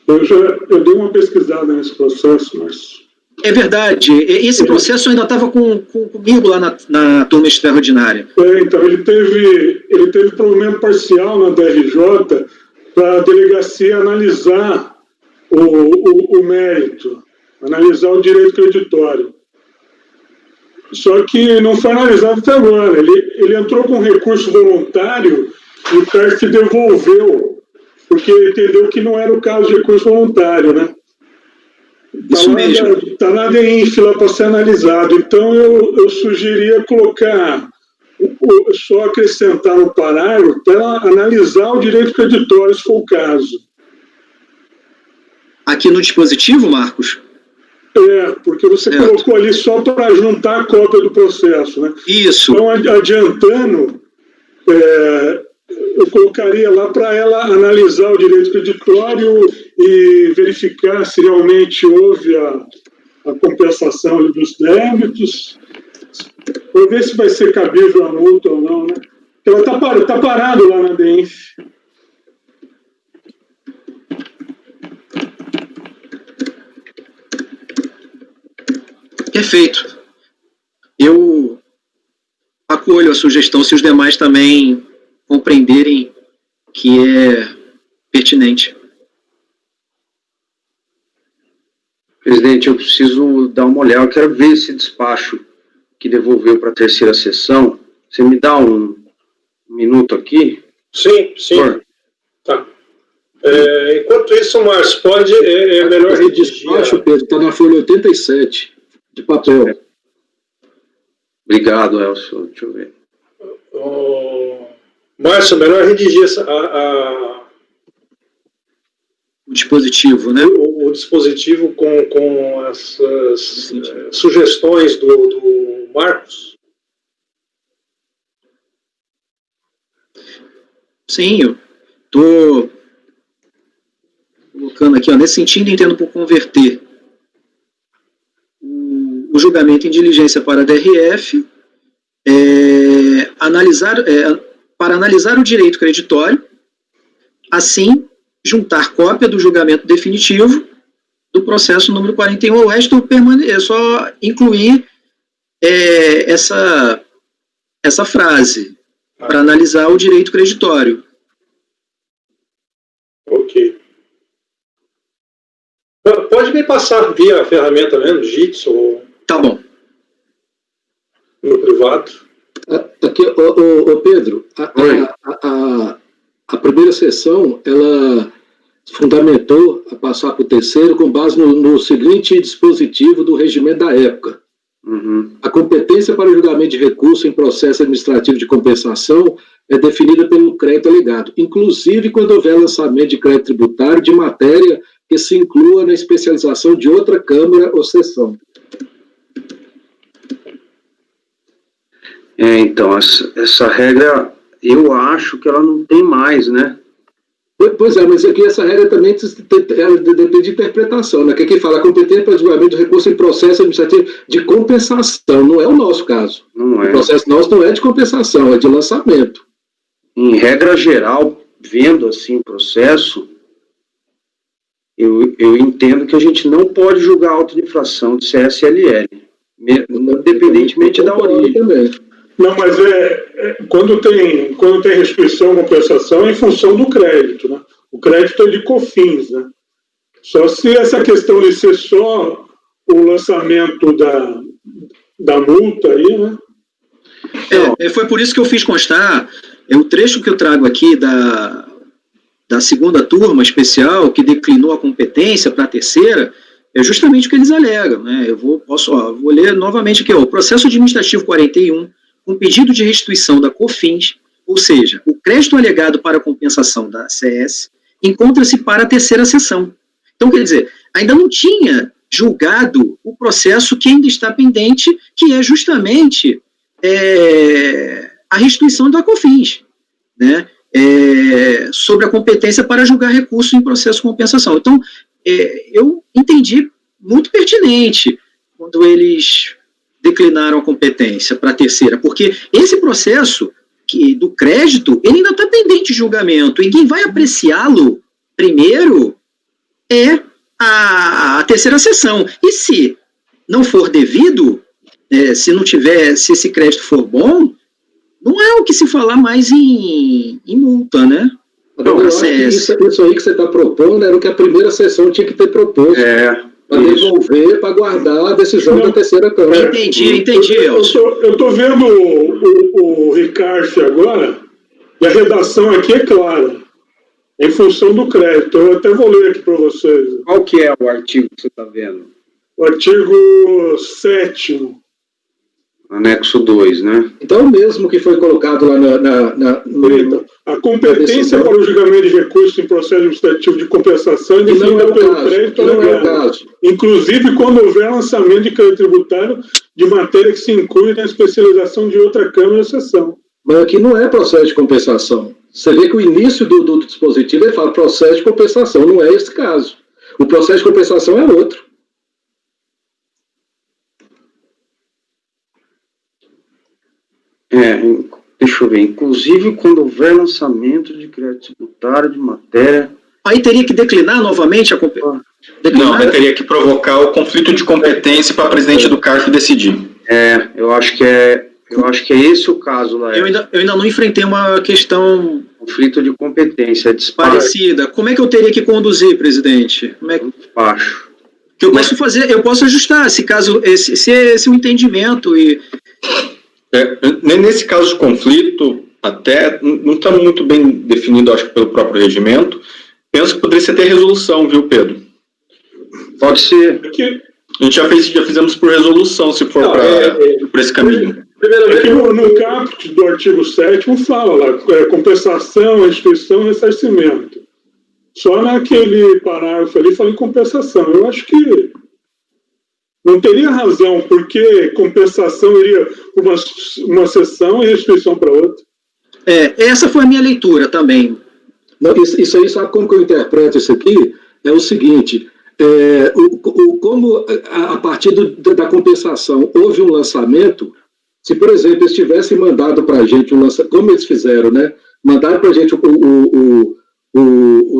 [SPEAKER 4] Eu dei uma pesquisada nesse processo, mas...
[SPEAKER 2] É verdade. Esse processo ainda estava comigo lá na turma extraordinária.
[SPEAKER 4] Então, ele teve provimento parcial na DRJ para a delegacia analisar o mérito, analisar o direito creditório. Só que não foi analisado até agora. Ele entrou com recurso voluntário e o CARF devolveu, porque entendeu que não era o caso de recurso voluntário, né?
[SPEAKER 2] Isso mesmo.
[SPEAKER 4] Está na DINF lá para ser analisado. Então, eu sugeria colocar, só acrescentar no parágrafo para analisar o direito creditório, se for o caso.
[SPEAKER 2] Aqui no dispositivo, Marcos?
[SPEAKER 4] Porque você colocou ali só para juntar a cópia do processo, né?
[SPEAKER 2] Isso.
[SPEAKER 4] Então, adiantando, eu colocaria lá para ela analisar o direito creditório e verificar se realmente houve a compensação dos débitos, para ver se vai ser cabível a multa ou não, né? Ela está parado lá na DINF.
[SPEAKER 2] Perfeito. Eu acolho a sugestão se os demais também compreenderem que é pertinente.
[SPEAKER 7] Presidente, eu preciso dar uma olhada, eu quero ver esse despacho que devolveu para a terceira sessão. Você me dá um minuto aqui?
[SPEAKER 1] Sim. Tá. Enquanto isso, Márcio, pode, melhor redigir.
[SPEAKER 3] Despacho, Pedro, está na folha 87, de papel.
[SPEAKER 7] Obrigado, Elcio. Deixa eu ver.
[SPEAKER 1] Márcio, melhor redigir
[SPEAKER 2] O dispositivo, né?
[SPEAKER 1] o dispositivo com essas sugestões do Marcos.
[SPEAKER 2] Sim, eu estou colocando aqui, nesse sentido, entendo por converter o julgamento em diligência para a DRF, para analisar o direito creditório, assim, juntar cópia do julgamento definitivo do processo número 41 ao resto, só incluir essa frase, para analisar o direito creditório.
[SPEAKER 1] Ok. Pode me passar via a ferramenta, né, no Jitsi ou
[SPEAKER 2] Tá bom.
[SPEAKER 1] no privado.
[SPEAKER 3] Aqui, Pedro, a primeira sessão, ela fundamentou a passar para o terceiro com base no seguinte dispositivo do regimento da época.
[SPEAKER 7] Uhum.
[SPEAKER 3] A competência para o julgamento de recurso em processo administrativo de compensação é definida pelo crédito alegado, inclusive quando houver lançamento de crédito tributário de matéria que se inclua na especialização de outra Câmara ou seção.
[SPEAKER 7] Então, essa regra, eu acho que ela não tem mais, né?
[SPEAKER 3] Pois é, mas aqui essa regra também depende de interpretação, né? Que aqui fala competência para julgamento de recurso em processo administrativo de compensação, não é o nosso caso.
[SPEAKER 7] Não é.
[SPEAKER 3] O processo nosso não é de compensação, é de lançamento.
[SPEAKER 7] Em regra geral, vendo assim o processo, eu entendo que a gente não pode julgar auto de infração de CSLL, independentemente da origem.
[SPEAKER 3] Também.
[SPEAKER 4] Não, mas quando tem restrição, compensação, é em função do crédito, né? O crédito é de COFINS, né? Só se essa questão de ser só o lançamento da multa aí, né?
[SPEAKER 2] Foi por isso que eu fiz constar, o trecho que eu trago aqui da segunda turma especial, que declinou a competência para a terceira, é justamente o que eles alegam, né? Eu vou ler novamente aqui, o processo administrativo 41, com pedido de restituição da COFINS, ou seja, o crédito alegado para a compensação da CS, encontra-se para a terceira sessão. Então, quer dizer, ainda não tinha julgado o processo que ainda está pendente, que é justamente a restituição da COFINS, né? Sobre a competência para julgar recurso em processo de compensação. Então, eu entendi muito pertinente quando eles declinaram a competência para a terceira, porque esse processo do crédito, ele ainda está pendente de julgamento, e quem vai apreciá-lo primeiro é a terceira sessão. E se não for devido, se esse crédito for bom, não é o que se falar mais em multa, né?
[SPEAKER 3] Eu acho que isso aí que você está propondo era o que a primeira sessão tinha que ter proposto. Para devolver, para guardar a decisão da terceira Câmara.
[SPEAKER 2] Entendi, Elcio.
[SPEAKER 4] Eu estou vendo o Ricardo agora, e a redação aqui é clara, em função do crédito. Eu até vou ler aqui para vocês.
[SPEAKER 7] Qual que é o artigo que você está vendo?
[SPEAKER 4] O artigo 7º.
[SPEAKER 7] Anexo 2, né?
[SPEAKER 3] Então, o mesmo que foi colocado lá
[SPEAKER 4] a competência para o julgamento de recursos em processo administrativo de compensação é definida pelo crédito alegado, inclusive quando houver lançamento de crédito tributário de matéria que se inclui na especialização de outra Câmara ou seção.
[SPEAKER 3] Mas aqui não é processo de compensação. Você vê que o início do dispositivo ele fala processo de compensação, não é esse caso. O processo de compensação é outro.
[SPEAKER 7] Deixa eu ver, inclusive quando houver lançamento de crédito tributário de matéria...
[SPEAKER 2] Aí teria que declinar novamente a competência?
[SPEAKER 8] Não, teria que provocar o conflito de competência para presidente do CARF decidir.
[SPEAKER 7] Eu acho que é Eu acho que é esse o caso,
[SPEAKER 2] Eu ainda não enfrentei uma questão
[SPEAKER 7] conflito de competência, é disparo
[SPEAKER 2] parecida. Como é que eu teria que conduzir, presidente? Como é que
[SPEAKER 7] baixo.
[SPEAKER 2] eu posso fazer? Eu posso ajustar, se esse o entendimento e
[SPEAKER 8] Nesse caso de conflito, até não está muito bem definido, acho que pelo próprio regimento. Penso que poderia ser até resolução, viu, Pedro?
[SPEAKER 7] Pode ser.
[SPEAKER 8] A gente já fizemos por resolução, se for por esse caminho.
[SPEAKER 4] Primeiramente, no caput do artigo 7º fala lá, compensação, restituição e ressarcimento. Só naquele parágrafo ali fala em compensação. Eu acho que não teria razão, porque compensação iria para uma sessão e restituição para outra.
[SPEAKER 2] Essa foi a minha leitura também.
[SPEAKER 3] Não, isso aí, sabe como que eu interpreto isso aqui? É o seguinte, como a partir da compensação houve um lançamento, se, por exemplo, eles tivessem mandado para a gente, como eles fizeram, né? Mandaram para a gente o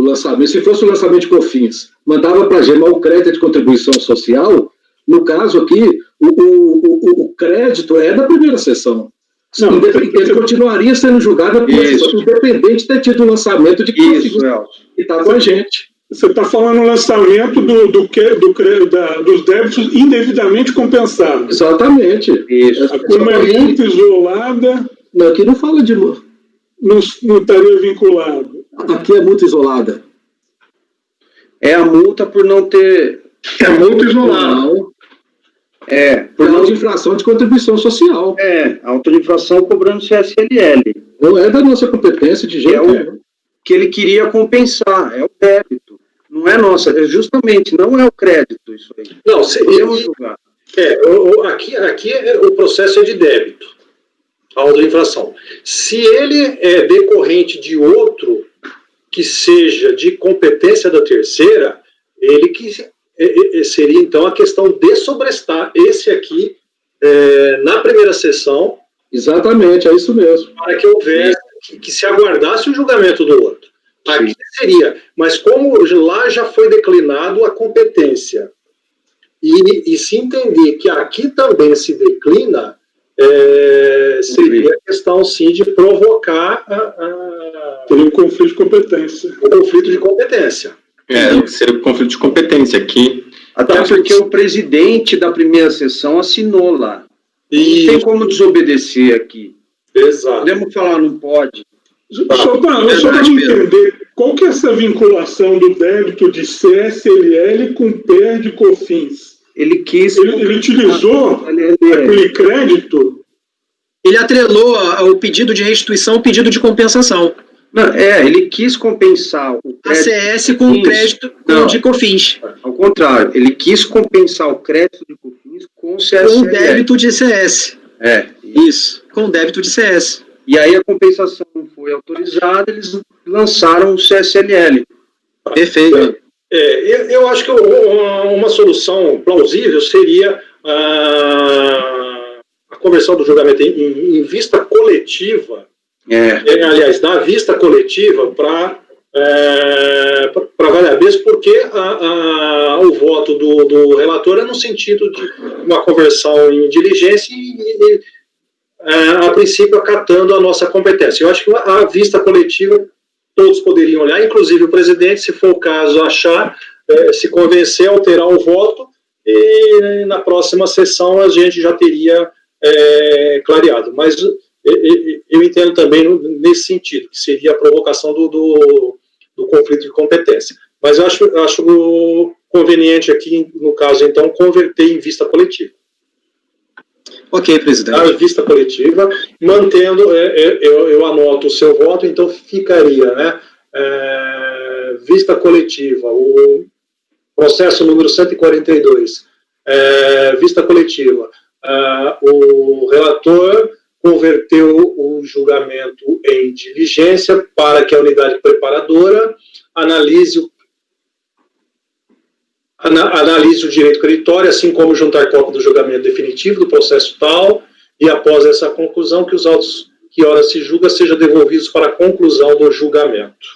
[SPEAKER 3] lançamento, se fosse o lançamento de COFINS, mandava para a gente o crédito de contribuição social, no caso aqui, o crédito é da primeira sessão. Não, ele continuaria sendo julgado na primeira sessão, independente de ter tido o lançamento de COFINS, que está com a gente.
[SPEAKER 4] Você está falando no lançamento dos débitos indevidamente compensados.
[SPEAKER 3] Exatamente.
[SPEAKER 7] Isso.
[SPEAKER 4] Como é muito isolada.
[SPEAKER 3] Não, aqui não fala de.
[SPEAKER 4] Não estaria vinculado.
[SPEAKER 3] Aqui é muito isolada.
[SPEAKER 7] É a multa por não ter.
[SPEAKER 4] É multa isolada.
[SPEAKER 3] Não.
[SPEAKER 7] Por não
[SPEAKER 3] de infração de contribuição social.
[SPEAKER 7] Auto de infração cobrando CSLL.
[SPEAKER 3] Não é da nossa competência de jeito nenhum.
[SPEAKER 7] Que ele queria compensar, é o débito. Não é nossa, justamente, não é o crédito isso aí.
[SPEAKER 1] Não,
[SPEAKER 7] podemos julgar.
[SPEAKER 1] Aqui o processo é de débito, a auto-infração. Se ele é decorrente de outro que seja de competência da terceira, ele que seria então a questão de sobrestar esse aqui na primeira sessão.
[SPEAKER 3] Exatamente, é isso mesmo.
[SPEAKER 1] Para que houvesse, que se aguardasse o julgamento do outro. Aqui seria, mas como lá já foi declinado a competência, e se entender que aqui também se declina, seria a questão, sim, de provocar
[SPEAKER 4] Teria um conflito de competência.
[SPEAKER 1] O conflito de competência.
[SPEAKER 8] Seria o conflito de competência aqui.
[SPEAKER 7] Até porque o presidente da primeira sessão assinou lá. Não tem como desobedecer aqui.
[SPEAKER 1] Exato.
[SPEAKER 7] Podemos falar, não pode.
[SPEAKER 4] Só para entender, qual que é essa vinculação do débito de CSLL com PER de COFINS?
[SPEAKER 7] Ele
[SPEAKER 4] utilizou aquele crédito?
[SPEAKER 2] Ele atrelou ao pedido de restituição, o pedido de compensação.
[SPEAKER 7] Não, ele quis compensar o crédito
[SPEAKER 2] ACS com o crédito de COFINS.
[SPEAKER 7] Ao contrário, ele quis compensar o crédito de COFINS com o CSLL.
[SPEAKER 2] Com débito de CS. Isso, com débito de CS.
[SPEAKER 7] E aí a compensação não foi autorizada, eles lançaram o CSLL.
[SPEAKER 2] Perfeito.
[SPEAKER 1] Eu acho que uma solução plausível seria a conversão do julgamento em vista coletiva, aliás, da vista coletiva para várias vezes, porque o voto do relator é no sentido de uma conversão em diligência e a princípio acatando a nossa competência. Eu acho que a vista coletiva todos poderiam olhar, inclusive o presidente, se for o caso, achar, se convencer, alterar o voto, e na próxima sessão a gente já teria clareado. Mas eu entendo também nesse sentido, que seria a provocação do conflito de competência. Mas eu acho conveniente aqui, no caso, então, converter em vista coletiva.
[SPEAKER 2] Ok, presidente.
[SPEAKER 1] A vista coletiva, mantendo, eu anoto o seu voto, então ficaria, né, vista coletiva, o processo número 142, vista coletiva, o relator converteu o julgamento em diligência para que a unidade preparadora analise o direito creditório, assim como juntar cópia do julgamento definitivo do processo tal, e após essa conclusão, que os autos que ora se julga sejam devolvidos para a conclusão do julgamento.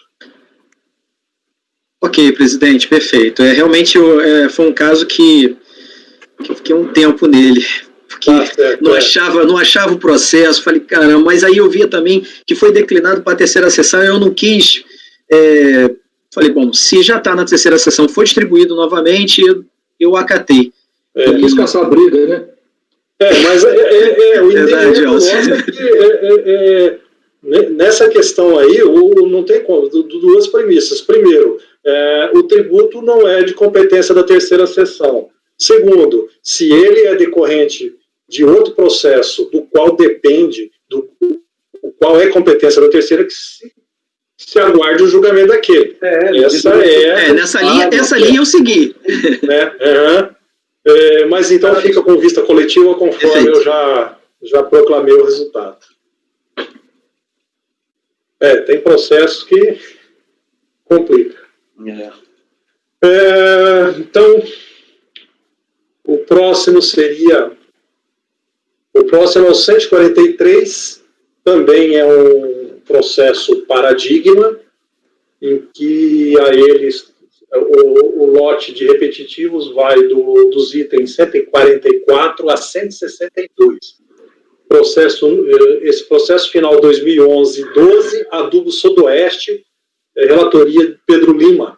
[SPEAKER 2] Ok, presidente, perfeito. Realmente foi um caso que eu fiquei um tempo nele, porque não achava o processo. Falei, caramba, mas aí eu via também que foi declinado para a terceira sessão e eu não quis. Falei, bom, se já está na terceira sessão, foi distribuído novamente, eu acatei.
[SPEAKER 3] Quis caçar a briga, né?
[SPEAKER 1] Mas o entendimento nosso é que nessa questão aí, não tem como, duas premissas. Primeiro, o tributo não é de competência da terceira sessão. Segundo, se ele é decorrente de outro processo do qual depende, o qual é competência da terceira, que se aguarde o julgamento daquele.
[SPEAKER 2] Nessa linha eu segui.
[SPEAKER 1] Mas então fica com vista coletiva conforme eu já proclamei o resultado. Tem processos que complica. Então, o próximo é o 143, também é um processo paradigma, em que a eles o lote de repetitivos vai dos itens 144 a 162. Esse processo final 2011-12, adubo Sudoeste, relatoria de Pedro Lima.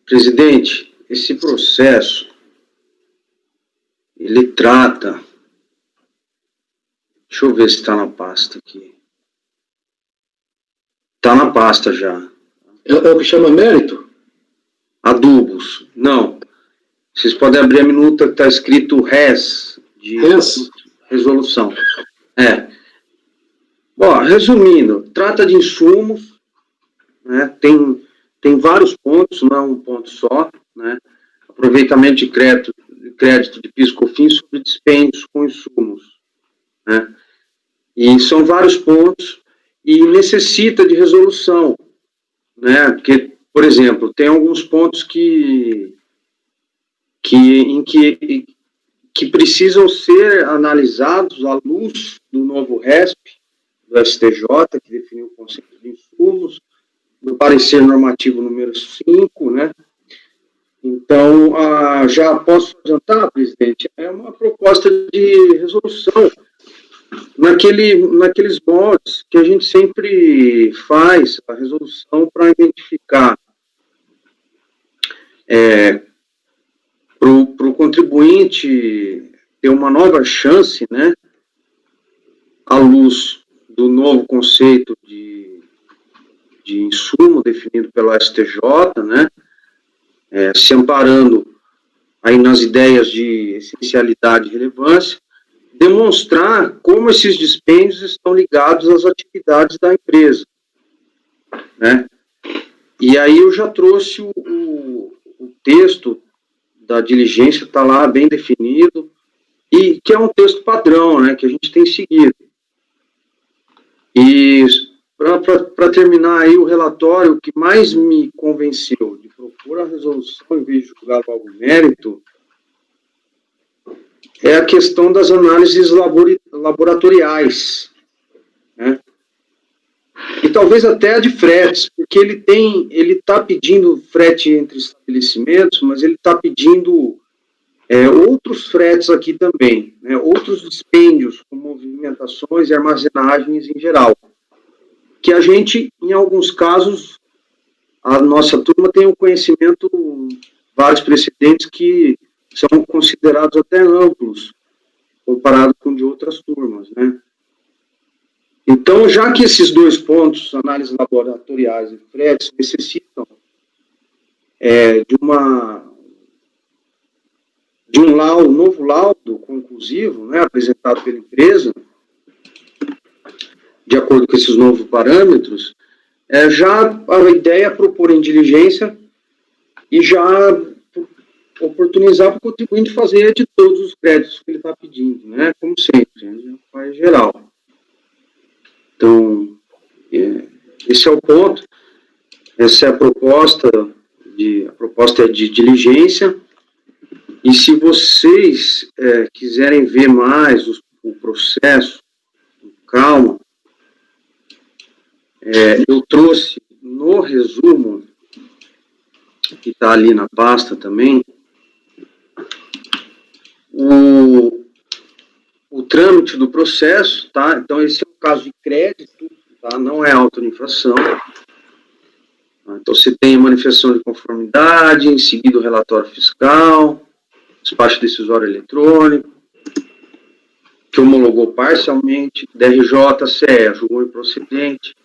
[SPEAKER 7] Presidente, esse processo, ele trata... Deixa eu ver se está na pasta aqui. Está na pasta já.
[SPEAKER 3] É o que chama mérito?
[SPEAKER 7] Adubos. Não. Vocês podem abrir a minuta que está escrito RES.
[SPEAKER 3] RES?
[SPEAKER 7] Resolução. Bom, resumindo, trata de insumos, né? Tem vários pontos, não é um ponto só, né? Aproveitamento de crédito de PIS/COFINS sobre dispêndios com insumos, né? E são vários pontos e necessita de resolução, né? Porque, por exemplo, tem alguns pontos que precisam ser analisados à luz do novo RESP, do STJ, que definiu o conceito de insumos, do parecer normativo número 5, né? Então, já posso adiantar, presidente, é uma proposta de resolução naqueles moldes que a gente sempre faz a resolução para identificar para o contribuinte ter uma nova chance, né, à luz do novo conceito de insumo definido pelo STJ, né, se amparando aí nas ideias de essencialidade e relevância, demonstrar como esses dispêndios estão ligados às atividades da empresa, né? E aí eu já trouxe o texto da diligência, está lá bem definido, e que é um texto padrão, né, que a gente tem seguido. E para terminar aí o relatório, o que mais me convenceu de propor a resolução em vez de julgar logo o mérito é a questão das análises laboratoriais, né? E talvez até a de fretes, porque ele está pedindo frete entre estabelecimentos, mas ele está pedindo outros fretes aqui também, né? Outros dispêndios com movimentações e armazenagens em geral, que a gente, em alguns casos, a nossa turma tem um conhecimento, vários precedentes que são considerados até amplos, comparado com de outras turmas, né? Então, já que esses dois pontos, análises laboratoriais e fretes, necessitam de um novo laudo conclusivo, né, apresentado pela empresa, de acordo com esses novos parâmetros, já a ideia é propor em diligência e já oportunizar para o contribuinte fazer de todos os créditos que ele está pedindo, né? Como sempre, a gente faz geral. Então, esse é o ponto, essa é a proposta de diligência, e se vocês quiserem ver mais o processo, calma, eu trouxe no resumo, que está ali na pasta também, o trâmite do processo, tá? Então, esse é um caso de crédito, tá? Não é auto de infração. Então, você tem a manifestação de conformidade, em seguida o relatório fiscal, despacho decisório eletrônico, que homologou parcialmente, DRJ-CE, julgou improcedente.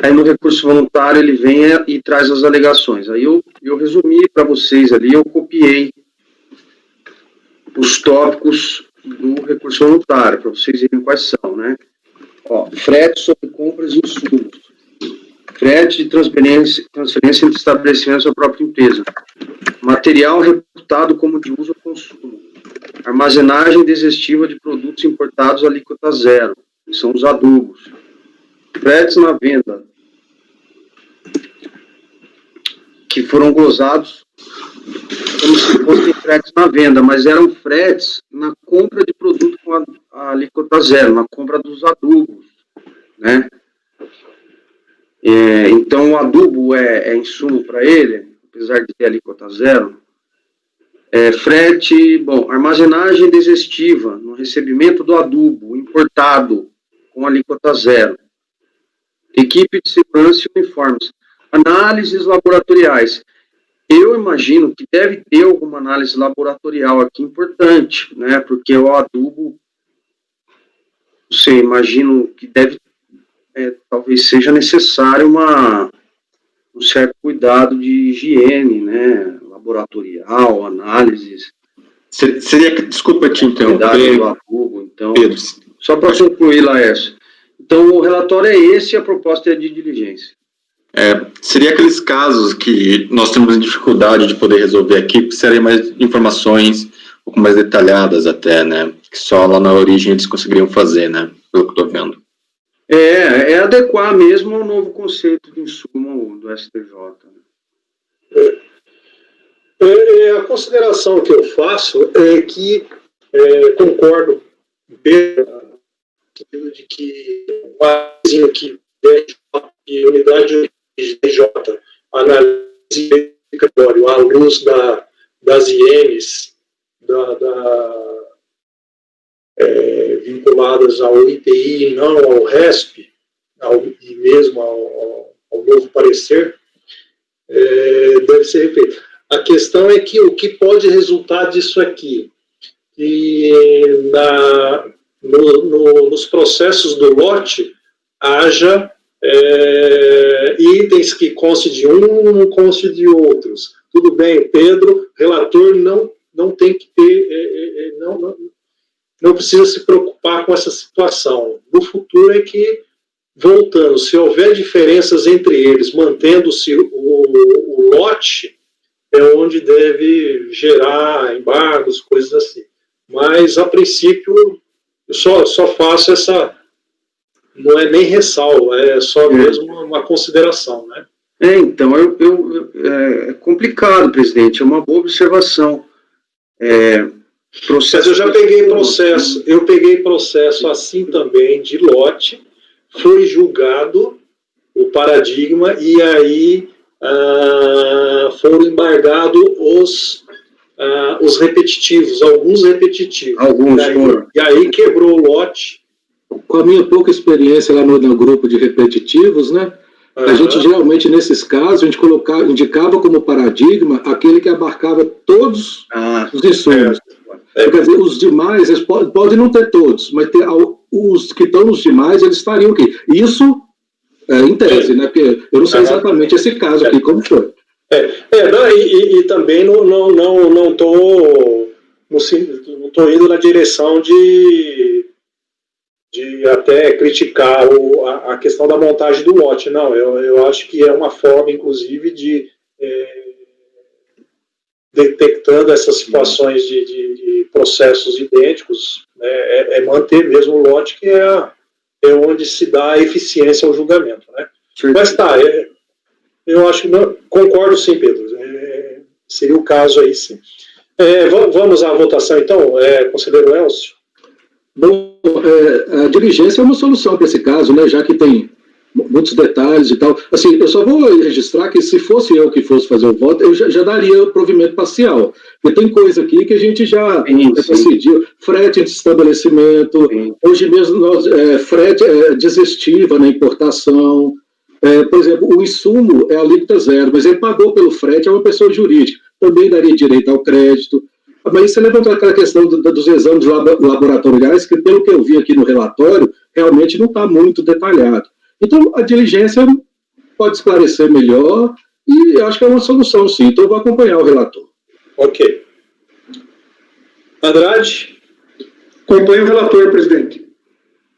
[SPEAKER 7] Aí, no recurso voluntário, ele vem e traz as alegações. Aí, eu resumi para vocês ali, eu copiei os tópicos do recurso voluntário, para vocês verem quais são, né? Ó, frete sobre compras de insumos. Frete de transferência entre estabelecimentos da própria empresa. Material reputado como de uso ou consumo. Armazenagem desestiva de produtos importados alíquota zero, que são os adubos. Fretes na venda, que foram glosados como se fossem fretes na venda, mas eram fretes na compra de produto com a alíquota zero, na compra dos adubos, né? Então, o adubo é insumo para ele, apesar de ter alíquota zero. Frete, armazenagem desestiva no recebimento do adubo importado com alíquota zero. Equipe de segurança e uniformes. Análises laboratoriais. Eu imagino que deve ter alguma análise laboratorial aqui importante, né? Porque o adubo, imagino que talvez seja necessário um certo cuidado de higiene, né? Laboratorial, análises.
[SPEAKER 8] Desculpa te interromper,
[SPEAKER 7] do adubo, então,
[SPEAKER 8] Pedro.
[SPEAKER 7] só para concluir, Laércio. Então, o relatório é esse e a proposta é de diligência.
[SPEAKER 8] Seria aqueles casos que nós temos dificuldade de poder resolver aqui, precisariam mais informações um pouco mais detalhadas até, né? Que só lá na origem eles conseguiriam fazer, né? Pelo que eu estou vendo.
[SPEAKER 7] É adequar mesmo ao novo conceito de insumo do STJ.
[SPEAKER 1] A consideração que eu faço é que concordo de que o que a unidade de DJ analise à luz das INs vinculadas ao IPI e não ao RESP, e mesmo ao novo parecer, deve ser refeito. A questão é que o que pode resultar disso aqui, que nos processos do lote haja itens que conste de não conste de outros. Tudo bem, Pedro, relator não tem que ter, não precisa se preocupar com essa situação. No futuro é que, voltando, se houver diferenças entre eles, mantendo-se o lote, é onde deve gerar embargos, coisas assim. Mas, a princípio, eu só faço essa... Não é nem ressalva, é só mesmo uma consideração, né?
[SPEAKER 7] Então, é complicado, presidente, é uma boa observação.
[SPEAKER 1] Mas eu já peguei processo assim também, de lote, foi julgado o paradigma, e aí foram embargados os repetitivos, alguns repetitivos. E aí quebrou o lote.
[SPEAKER 3] Com a minha pouca experiência lá no grupo de repetitivos, né? A gente geralmente, nesses casos, a gente indicava como paradigma aquele que abarcava todos os insumos. Quer dizer, os demais, eles podem não ter todos, mas os que estão nos demais, eles estariam aqui. Isso, em tese, né? Porque eu não sei exatamente esse caso aqui, como foi.
[SPEAKER 1] E também não estou indo na direção de até criticar a questão da montagem do lote. Não, eu acho que é uma forma, inclusive, de detectando essas situações de processos idênticos, né, manter mesmo o lote, que é onde se dá a eficiência ao julgamento, né? Mas eu acho que concordo sim, Pedro. Seria o caso aí, sim. Vamos à votação, então, conselheiro Elcio?
[SPEAKER 3] Bom, a diligência é uma solução para esse caso, né, já que tem muitos detalhes e tal. Assim, eu só vou registrar que se fosse eu que fosse fazer o voto, eu já daria o provimento parcial. Porque tem coisa aqui que a gente já decidiu. Frete de estabelecimento, hoje mesmo frete desestiva na importação. Por exemplo, o insumo é alíquota zero, mas ele pagou pelo frete, é uma pessoa jurídica. Também daria direito ao crédito. Mas você levantou aquela questão dos exames laboratoriais, que pelo que eu vi aqui no relatório, realmente não está muito detalhado. Então, a diligência pode esclarecer melhor e acho que é uma solução, sim. Então, eu vou acompanhar o relator.
[SPEAKER 1] Ok. Andrade?
[SPEAKER 4] Acompanhe o relator, presidente.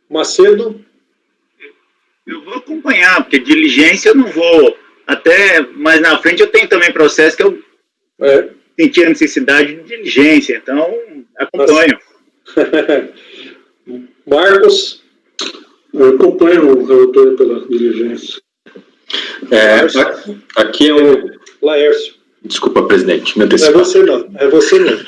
[SPEAKER 1] Macedo?
[SPEAKER 6] Eu vou acompanhar, porque diligência eu não vou. Até mais na frente eu tenho também processo que eu senti a necessidade de diligência, então acompanho.
[SPEAKER 1] Marcos?
[SPEAKER 4] Eu acompanho o relator pela diligência.
[SPEAKER 8] Aqui é o...
[SPEAKER 1] Laércio.
[SPEAKER 8] Desculpa, presidente, me
[SPEAKER 1] Não
[SPEAKER 8] antecipar.
[SPEAKER 1] é você não.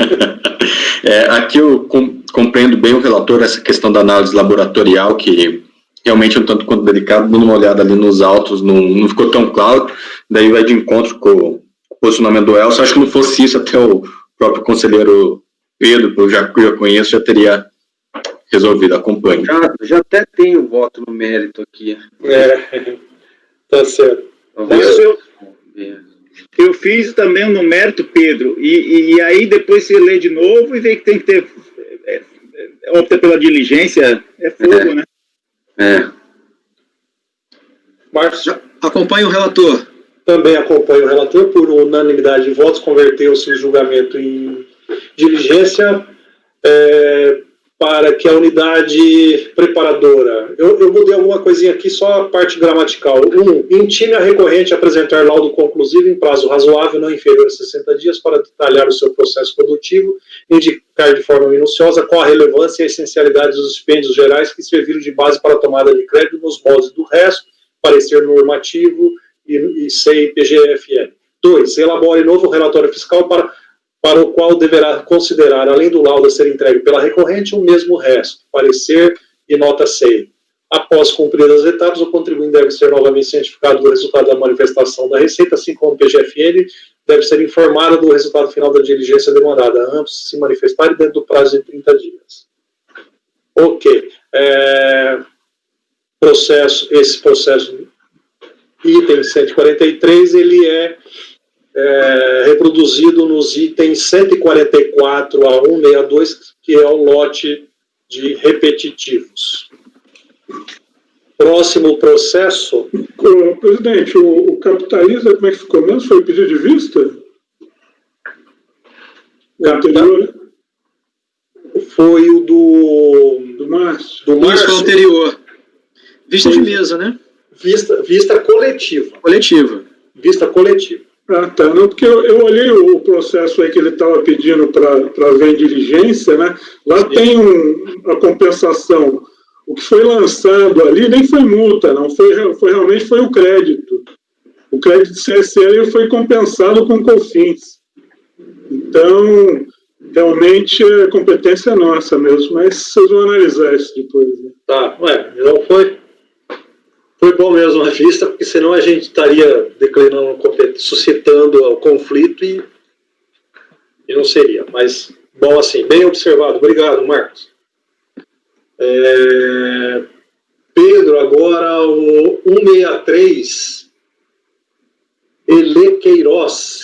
[SPEAKER 8] Aqui eu compreendo bem o relator, essa questão da análise laboratorial, que realmente é um tanto quanto delicado, dando uma olhada ali nos autos, não ficou tão claro, daí vai de encontro com o posicionamento do Elcio. Acho que não fosse isso, até o próprio conselheiro Pedro, que eu já conheço, já teria resolvido. Acompanho.
[SPEAKER 7] Já até tenho voto no mérito aqui.
[SPEAKER 1] Tá certo.
[SPEAKER 6] Mas eu fiz também no mérito, Pedro, e aí depois você lê de novo e vê que tem que ter, opta pela diligência, é fogo, né?
[SPEAKER 1] Marcos?
[SPEAKER 2] Acompanhe o relator.
[SPEAKER 1] Também acompanho o relator. Por unanimidade de votos, converteu-se o julgamento em diligência para que a unidade preparadora... Eu mudei alguma coisinha aqui, só a parte gramatical. 1. Intime a recorrente a apresentar laudo conclusivo em prazo razoável, não inferior a 60 dias, para detalhar o seu processo produtivo, indicar de forma minuciosa qual a relevância e a essencialidade dos dispêndios gerais que serviram de base para a tomada de crédito nos moldes do resto, parecer normativo e CIPGFL. 2. Elabore novo relatório fiscal para o qual deverá considerar, além do laudo a ser entregue pela recorrente, o mesmo resto, parecer e nota 6. Após cumpridas as etapas, o contribuinte deve ser novamente cientificado do resultado da manifestação da Receita, assim como o PGFN deve ser informado do resultado final da diligência demorada, ambos se manifestarem dentro do prazo de 30 dias. Ok. Esse processo, item 143, ele é reproduzido nos itens 144 a 162, que é o lote de repetitivos. Próximo processo.
[SPEAKER 4] Presidente, o capitaliza, como é que ficou mesmo? Foi o pedido de vista? O anterior?
[SPEAKER 1] Foi o do
[SPEAKER 4] Márcio.
[SPEAKER 2] Isso foi o anterior. Vista de mesa, né?
[SPEAKER 1] Vista coletiva. Vista coletiva.
[SPEAKER 4] Ah, tá. Não, porque eu olhei o processo aí que ele estava pedindo para ver em diligência, né? Lá tem a compensação. O que foi lançado ali nem foi multa, não. Realmente foi o crédito. O crédito de CSL foi compensado com COFINS. Então, realmente a competência é nossa mesmo, mas vocês vão analisar isso depois. Né?
[SPEAKER 1] Tá, não foi bom mesmo a vista, porque senão a gente estaria declinando, suscitando o conflito e não seria. Mas, bom assim, bem observado. Obrigado, Marcos. Pedro, agora o 163, Elequeiroz.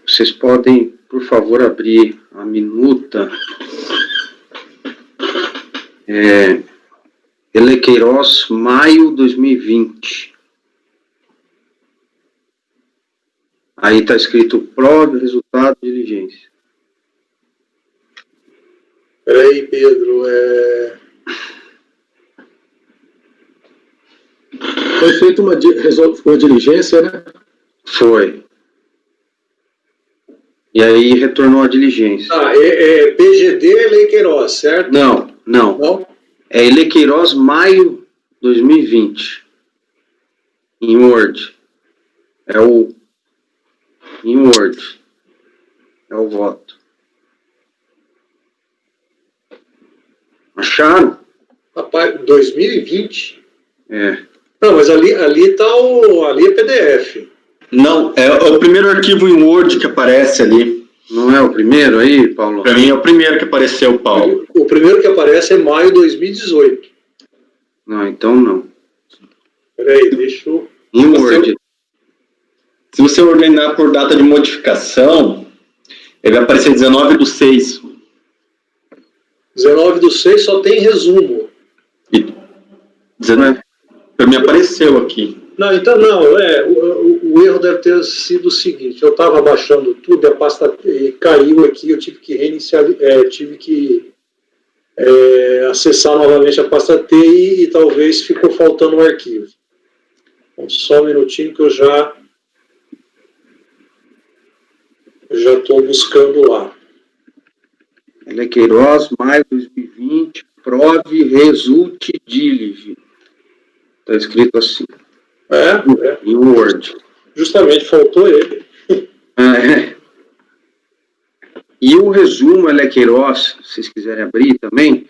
[SPEAKER 7] Vocês podem, por favor, abrir a minuta. Elequeiroz, maio 2020. Aí está escrito prova, resultado, diligência.
[SPEAKER 1] Peraí, Pedro,
[SPEAKER 3] Foi feita uma diligência, né?
[SPEAKER 7] Foi. E aí retornou a diligência.
[SPEAKER 1] PGD Elequeiroz, certo?
[SPEAKER 7] Não. É Elequeiroz, maio 2020. Em Word. Em Word. É o voto. Acharam?
[SPEAKER 1] Rapaz, 2020?
[SPEAKER 7] É.
[SPEAKER 1] Não, mas ali é PDF.
[SPEAKER 8] Não, é o primeiro arquivo em Word que aparece ali.
[SPEAKER 7] Não é o primeiro aí, Paulo?
[SPEAKER 8] Para mim é o primeiro que apareceu, Paulo.
[SPEAKER 1] O primeiro que aparece é maio de 2018.
[SPEAKER 7] Não, então não.
[SPEAKER 1] Peraí, deixa eu...
[SPEAKER 7] Em Word.
[SPEAKER 8] Se você ordenar por data de modificação, ele vai aparecer 19/6.
[SPEAKER 1] 19/6 só tem resumo.
[SPEAKER 8] Para mim apareceu aqui.
[SPEAKER 1] Não, então não, o erro deve ter sido o seguinte, eu estava baixando tudo, a pasta caiu aqui, eu tive que reiniciar, acessar novamente a pasta T e talvez ficou faltando um arquivo. Então, só um minutinho que eu já estou buscando lá.
[SPEAKER 7] Queiroz, maio 2020, prove, resulte, dilive. Está escrito assim. Em Word.
[SPEAKER 1] Justamente, faltou ele.
[SPEAKER 7] E o resumo, Queiroz, se vocês quiserem abrir também,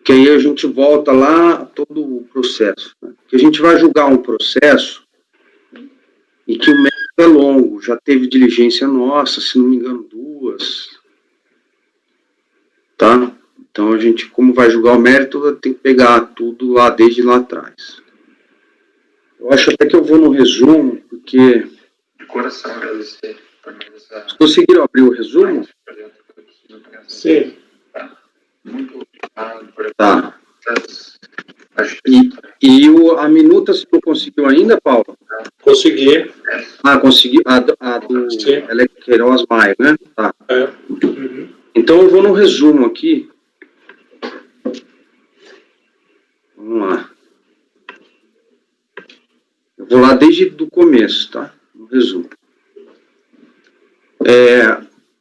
[SPEAKER 7] que aí a gente volta lá todo o processo. Né? Que a gente vai julgar um processo e que o mérito é longo. Já teve diligência nossa, se não me engano, 2. Tá? Então a gente, como vai julgar o mérito, tem que pegar tudo lá desde lá atrás. Eu acho até que eu vou no resumo, porque...
[SPEAKER 9] De coração agradecer.
[SPEAKER 7] Vocês conseguiram abrir o resumo?
[SPEAKER 1] Sim.
[SPEAKER 9] Muito obrigado por
[SPEAKER 7] Tá. E a minuta você não conseguiu ainda, Paulo?
[SPEAKER 1] Consegui.
[SPEAKER 7] Conseguiu. A do Queiroz Maio, né? Tá.
[SPEAKER 1] Uhum.
[SPEAKER 7] Então eu vou no resumo aqui. Vamos lá. Eu vou lá desde o começo, tá? No resumo.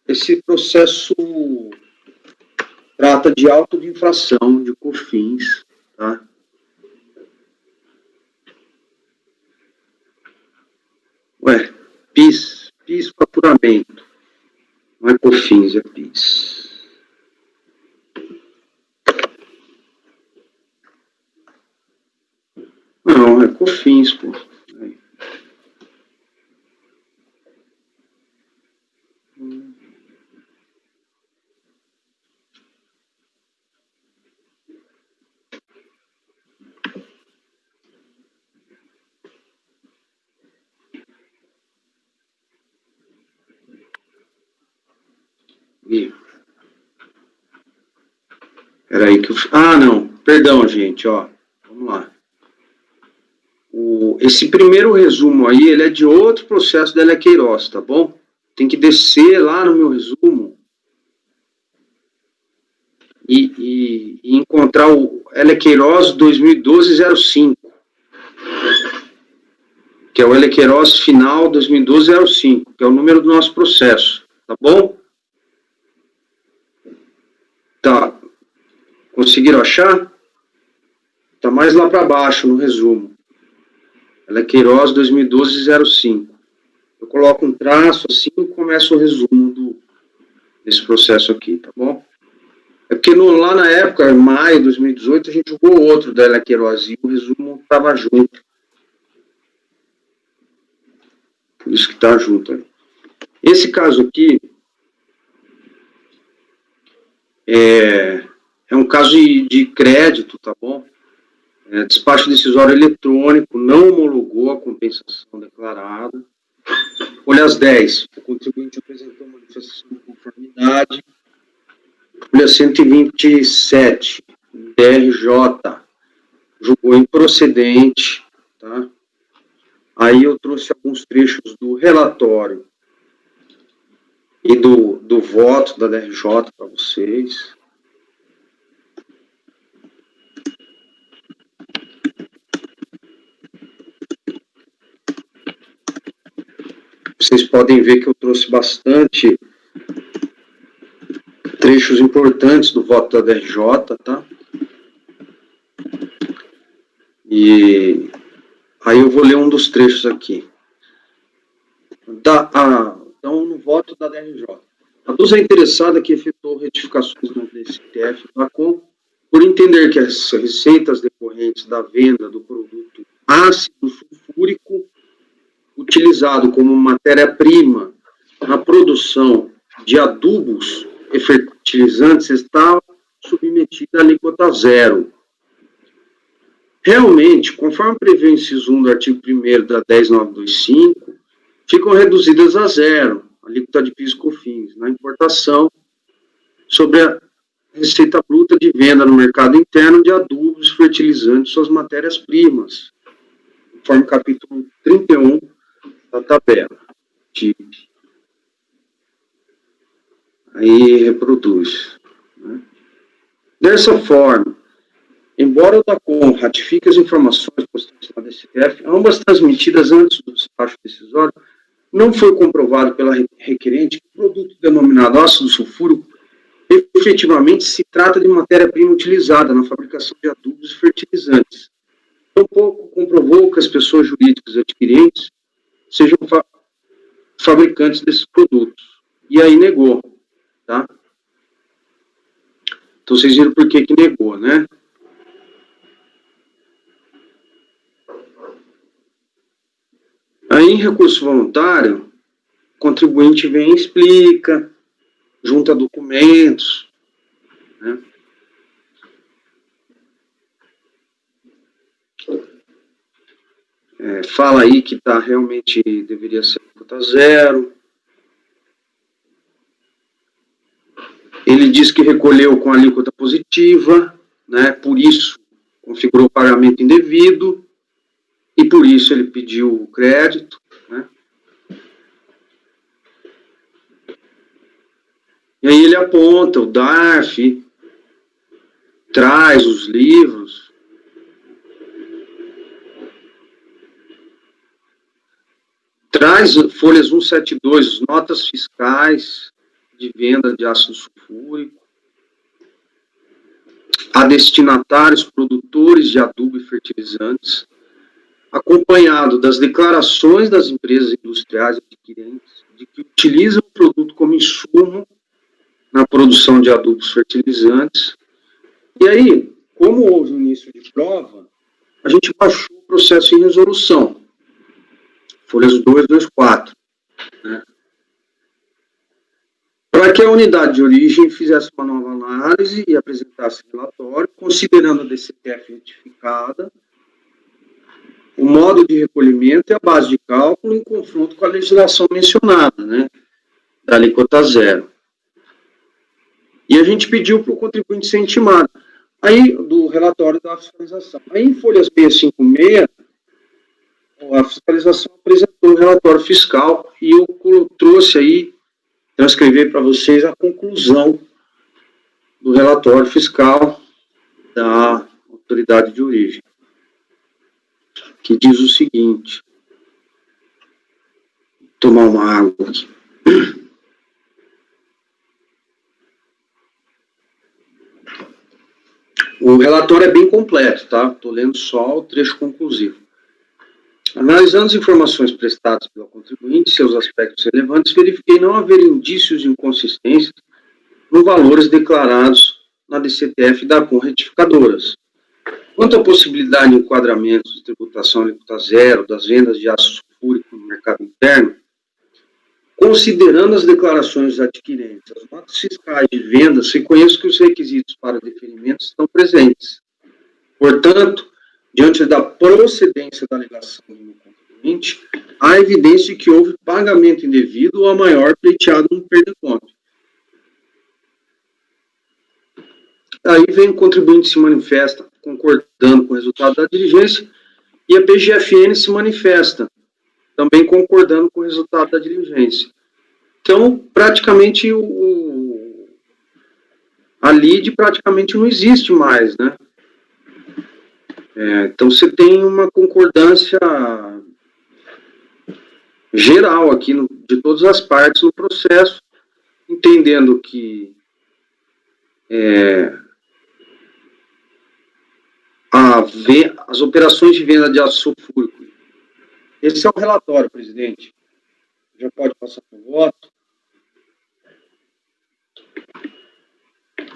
[SPEAKER 7] Esse processo trata de auto de infração de COFINS, tá? PIS faturamento. Não é COFINS, é PIS. Não, é COFINS, pô. Peraí que eu... não. Perdão, gente, ó. Vamos lá. Esse primeiro resumo aí, ele é de outro processo da Queiroz, tá bom? Tem que descer lá no meu resumo e encontrar o Queiroz 2012-05, que é o Queiroz final 2012-05, que é o número do nosso processo, tá bom? Tá. Conseguiram achar? Tá mais lá para baixo no resumo. Queiroz 2012-05. Eu coloco um traço assim e começo o resumo desse processo aqui, tá bom? É porque lá na época, em maio de 2018, a gente jogou outro da Queiroz e o resumo estava junto. Por isso que está junto ali. Esse caso aqui é um caso de crédito, tá bom? Despacho decisório eletrônico, não homologou a compensação declarada. Folha as 10, o contribuinte apresentou manifestação de conformidade. Folha 127, DRJ, julgou improcedente, tá? Aí eu trouxe alguns trechos do relatório e do voto da DRJ para vocês. Vocês podem ver que eu trouxe bastante trechos importantes do voto da DRJ, tá? E aí eu vou ler um dos trechos aqui. Então, no voto da DRJ. A dúvida interessada que efetuou retificações no DSTF, por entender que as receitas decorrentes da venda do produto ácido sulfúrico, utilizado como matéria-prima na produção de adubos e fertilizantes, estava submetida à alíquota zero. Realmente, conforme prevê o inciso 1 do artigo 1º da 10925, ficam reduzidas a zero a alíquota de PIS e COFINS na importação sobre a receita bruta de venda no mercado interno de adubos, fertilizantes e suas matérias-primas, conforme o capítulo 31 da tabela. Aí reproduz. Né? Dessa forma, embora o DACOM ratifique as informações postadas na DCTF, ambas transmitidas antes do despacho decisório, não foi comprovado pela requerente que o produto denominado ácido sulfúrico efetivamente se trata de matéria-prima utilizada na fabricação de adubos e fertilizantes. Tampouco comprovou que as pessoas jurídicas adquirentes sejam fabricantes desses produtos. E aí negou, tá? Então vocês viram por que negou, né? Aí, em recurso voluntário, o contribuinte vem e explica, junta documentos, né? Fala aí que realmente deveria ser alíquota zero. Ele diz que recolheu com alíquota positiva, né? Por isso configurou pagamento indevido e por isso ele pediu o crédito, né? E aí ele aponta o DARF, traz os livros, traz folhas 172, notas fiscais de venda de ácido sulfúrico, a destinatários produtores de adubo e fertilizantes, acompanhado das declarações das empresas industriais adquirentes de que utilizam o produto como insumo na produção de adubos fertilizantes. E aí, como houve um início de prova, a gente baixou o processo em resolução, folhas 224, né? Para que a unidade de origem fizesse uma nova análise e apresentasse relatório, considerando a DCTF retificada, o modo de recolhimento e a base de cálculo em confronto com a legislação mencionada, né, da alíquota zero. E a gente pediu para o contribuinte ser intimado. Aí, do relatório da fiscalização. Aí, em folhas 656, a fiscalização apresentou o relatório fiscal e eu trouxe aí, transcrever para vocês a conclusão do relatório fiscal da autoridade de origem, que diz o seguinte, vou tomar uma água aqui. O relatório é bem completo, tá? Estou lendo só o trecho conclusivo. Analisando as informações prestadas pelo contribuinte e seus aspectos relevantes, verifiquei não haver indícios de inconsistência nos valores declarados na DCTF da DACOM retificadoras. Quanto à possibilidade de enquadramento de tributação alíquota zero das vendas de ácido sulfúrico no mercado interno, considerando as declarações adquirentes, as notas fiscais de vendas, reconheço que os requisitos para deferimento estão presentes. Portanto, diante da procedência da alegação do contribuinte, há evidência de que houve pagamento indevido ou a maior pleiteado no perdeconto. Aí vem o contribuinte se manifesta concordando com o resultado da diligência e a PGFN se manifesta também concordando com o resultado da diligência. Então, praticamente, a lide praticamente não existe mais, né? Então, você tem uma concordância geral aqui, de todas as partes no processo, entendendo que as operações de venda de ácido sulfúrico. Esse é o relatório, presidente. Já pode passar para o voto.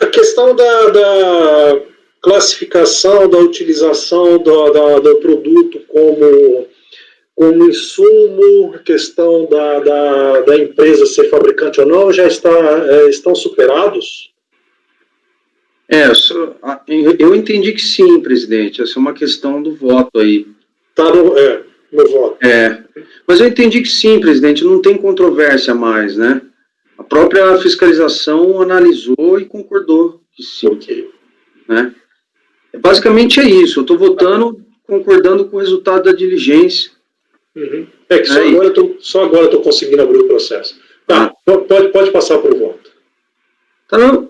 [SPEAKER 1] A questão classificação da utilização do produto como insumo, a questão da empresa ser fabricante ou não, já estão superados?
[SPEAKER 7] Eu entendi que sim, presidente. Essa é uma questão do voto aí.
[SPEAKER 1] Está no voto.
[SPEAKER 7] Mas eu entendi que sim, presidente, não tem controvérsia mais, né? A própria fiscalização analisou e concordou que sim.
[SPEAKER 1] Ok.
[SPEAKER 7] Né? Basicamente é isso. Eu estou votando, concordando com o resultado da diligência.
[SPEAKER 1] Uhum. É que só agora eu estou conseguindo abrir o processo. Tá, pode passar para o voto.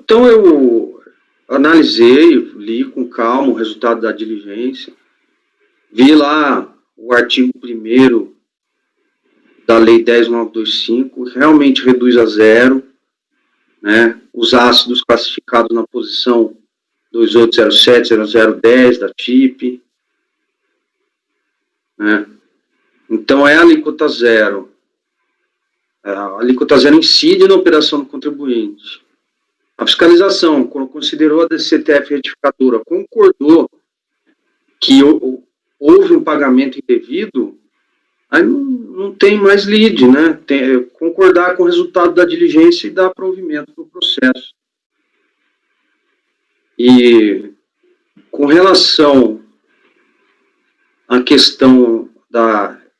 [SPEAKER 7] Então eu analisei, li com calma o resultado da diligência, vi lá o artigo 1º da Lei 10.925, realmente reduz a 0, né, os ácidos classificados na posição 2807, 0010 da TIP, né. Então, é a alíquota 0. A alíquota 0 incide na operação do contribuinte. A fiscalização, quando considerou a DCTF retificadora, concordou que houve um pagamento indevido, aí não tem mais lide, né? Concordar com o resultado da diligência e dar provimento para o processo. E com relação à questão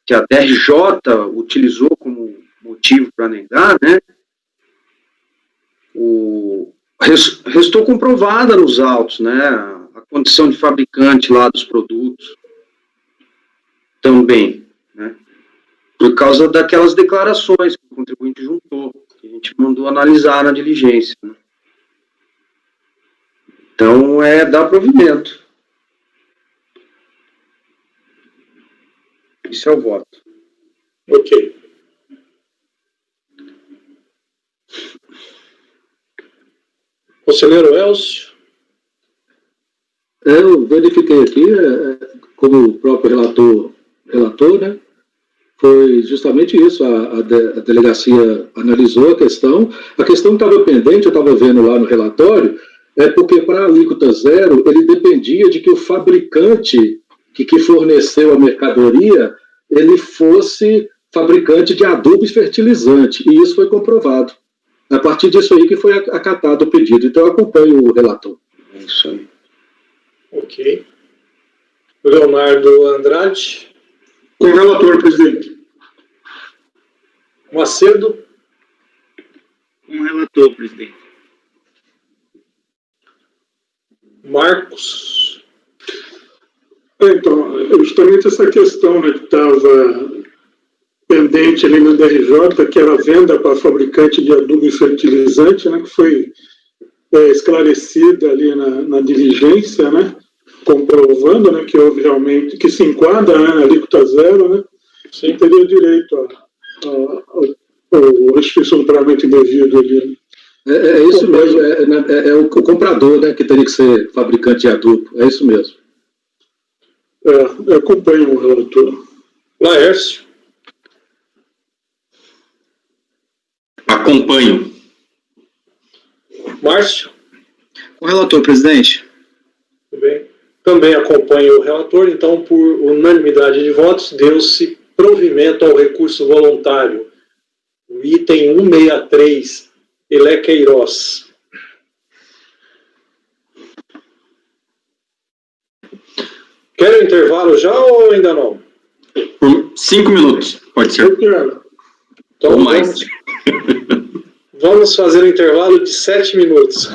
[SPEAKER 7] que a DRJ utilizou como motivo para negar, né? Restou comprovada nos autos, né? A condição de fabricante lá dos produtos também, né? Por causa daquelas declarações que o contribuinte juntou, que a gente mandou analisar na diligência, né? Então, dar provimento. Isso é o voto.
[SPEAKER 1] Ok. Conselheiro Elcio?
[SPEAKER 3] Eu verifiquei aqui, como o próprio relator, né? Foi justamente isso, a delegacia analisou a questão que estava pendente, eu estava vendo lá no relatório, porque para a alíquota 0, ele dependia de que o fabricante que forneceu a mercadoria, ele fosse fabricante de adubo e fertilizante, e isso foi comprovado. A partir disso aí que foi acatado o pedido. Então eu acompanho o relator.
[SPEAKER 7] É isso aí.
[SPEAKER 1] Ok. Leonardo Andrade?
[SPEAKER 4] Com o relator, presidente.
[SPEAKER 1] Macedo?
[SPEAKER 6] Com o relator, presidente.
[SPEAKER 1] Marcos?
[SPEAKER 4] Então, justamente essa questão, né, que estava pendente ali na DRJ, que era a venda para fabricante de adubo e fertilizante, né, que foi esclarecida ali na diligência, né, comprovando, né, que houve realmente, que se enquadra, né, na alíquota 0, né, sem teria direito ao restituição do pagamento indevido ali.
[SPEAKER 3] É isso mesmo, é o comprador, né, que teria que ser fabricante de adubo, é isso mesmo.
[SPEAKER 4] Eu acompanho o relator.
[SPEAKER 1] Laércio?
[SPEAKER 8] Acompanho.
[SPEAKER 1] Márcio?
[SPEAKER 2] Com o relator, presidente.
[SPEAKER 1] Tudo bem. Também acompanho o relator, então, por unanimidade de votos, deu-se provimento ao recurso voluntário. O item 163, Elé Queiroz. Quer um intervalo já ou ainda não?
[SPEAKER 8] Por 5 minutos, pode ser.
[SPEAKER 4] Eu quero.
[SPEAKER 1] Então,
[SPEAKER 8] Ou mais.
[SPEAKER 1] Vamos fazer um intervalo de 7 minutos.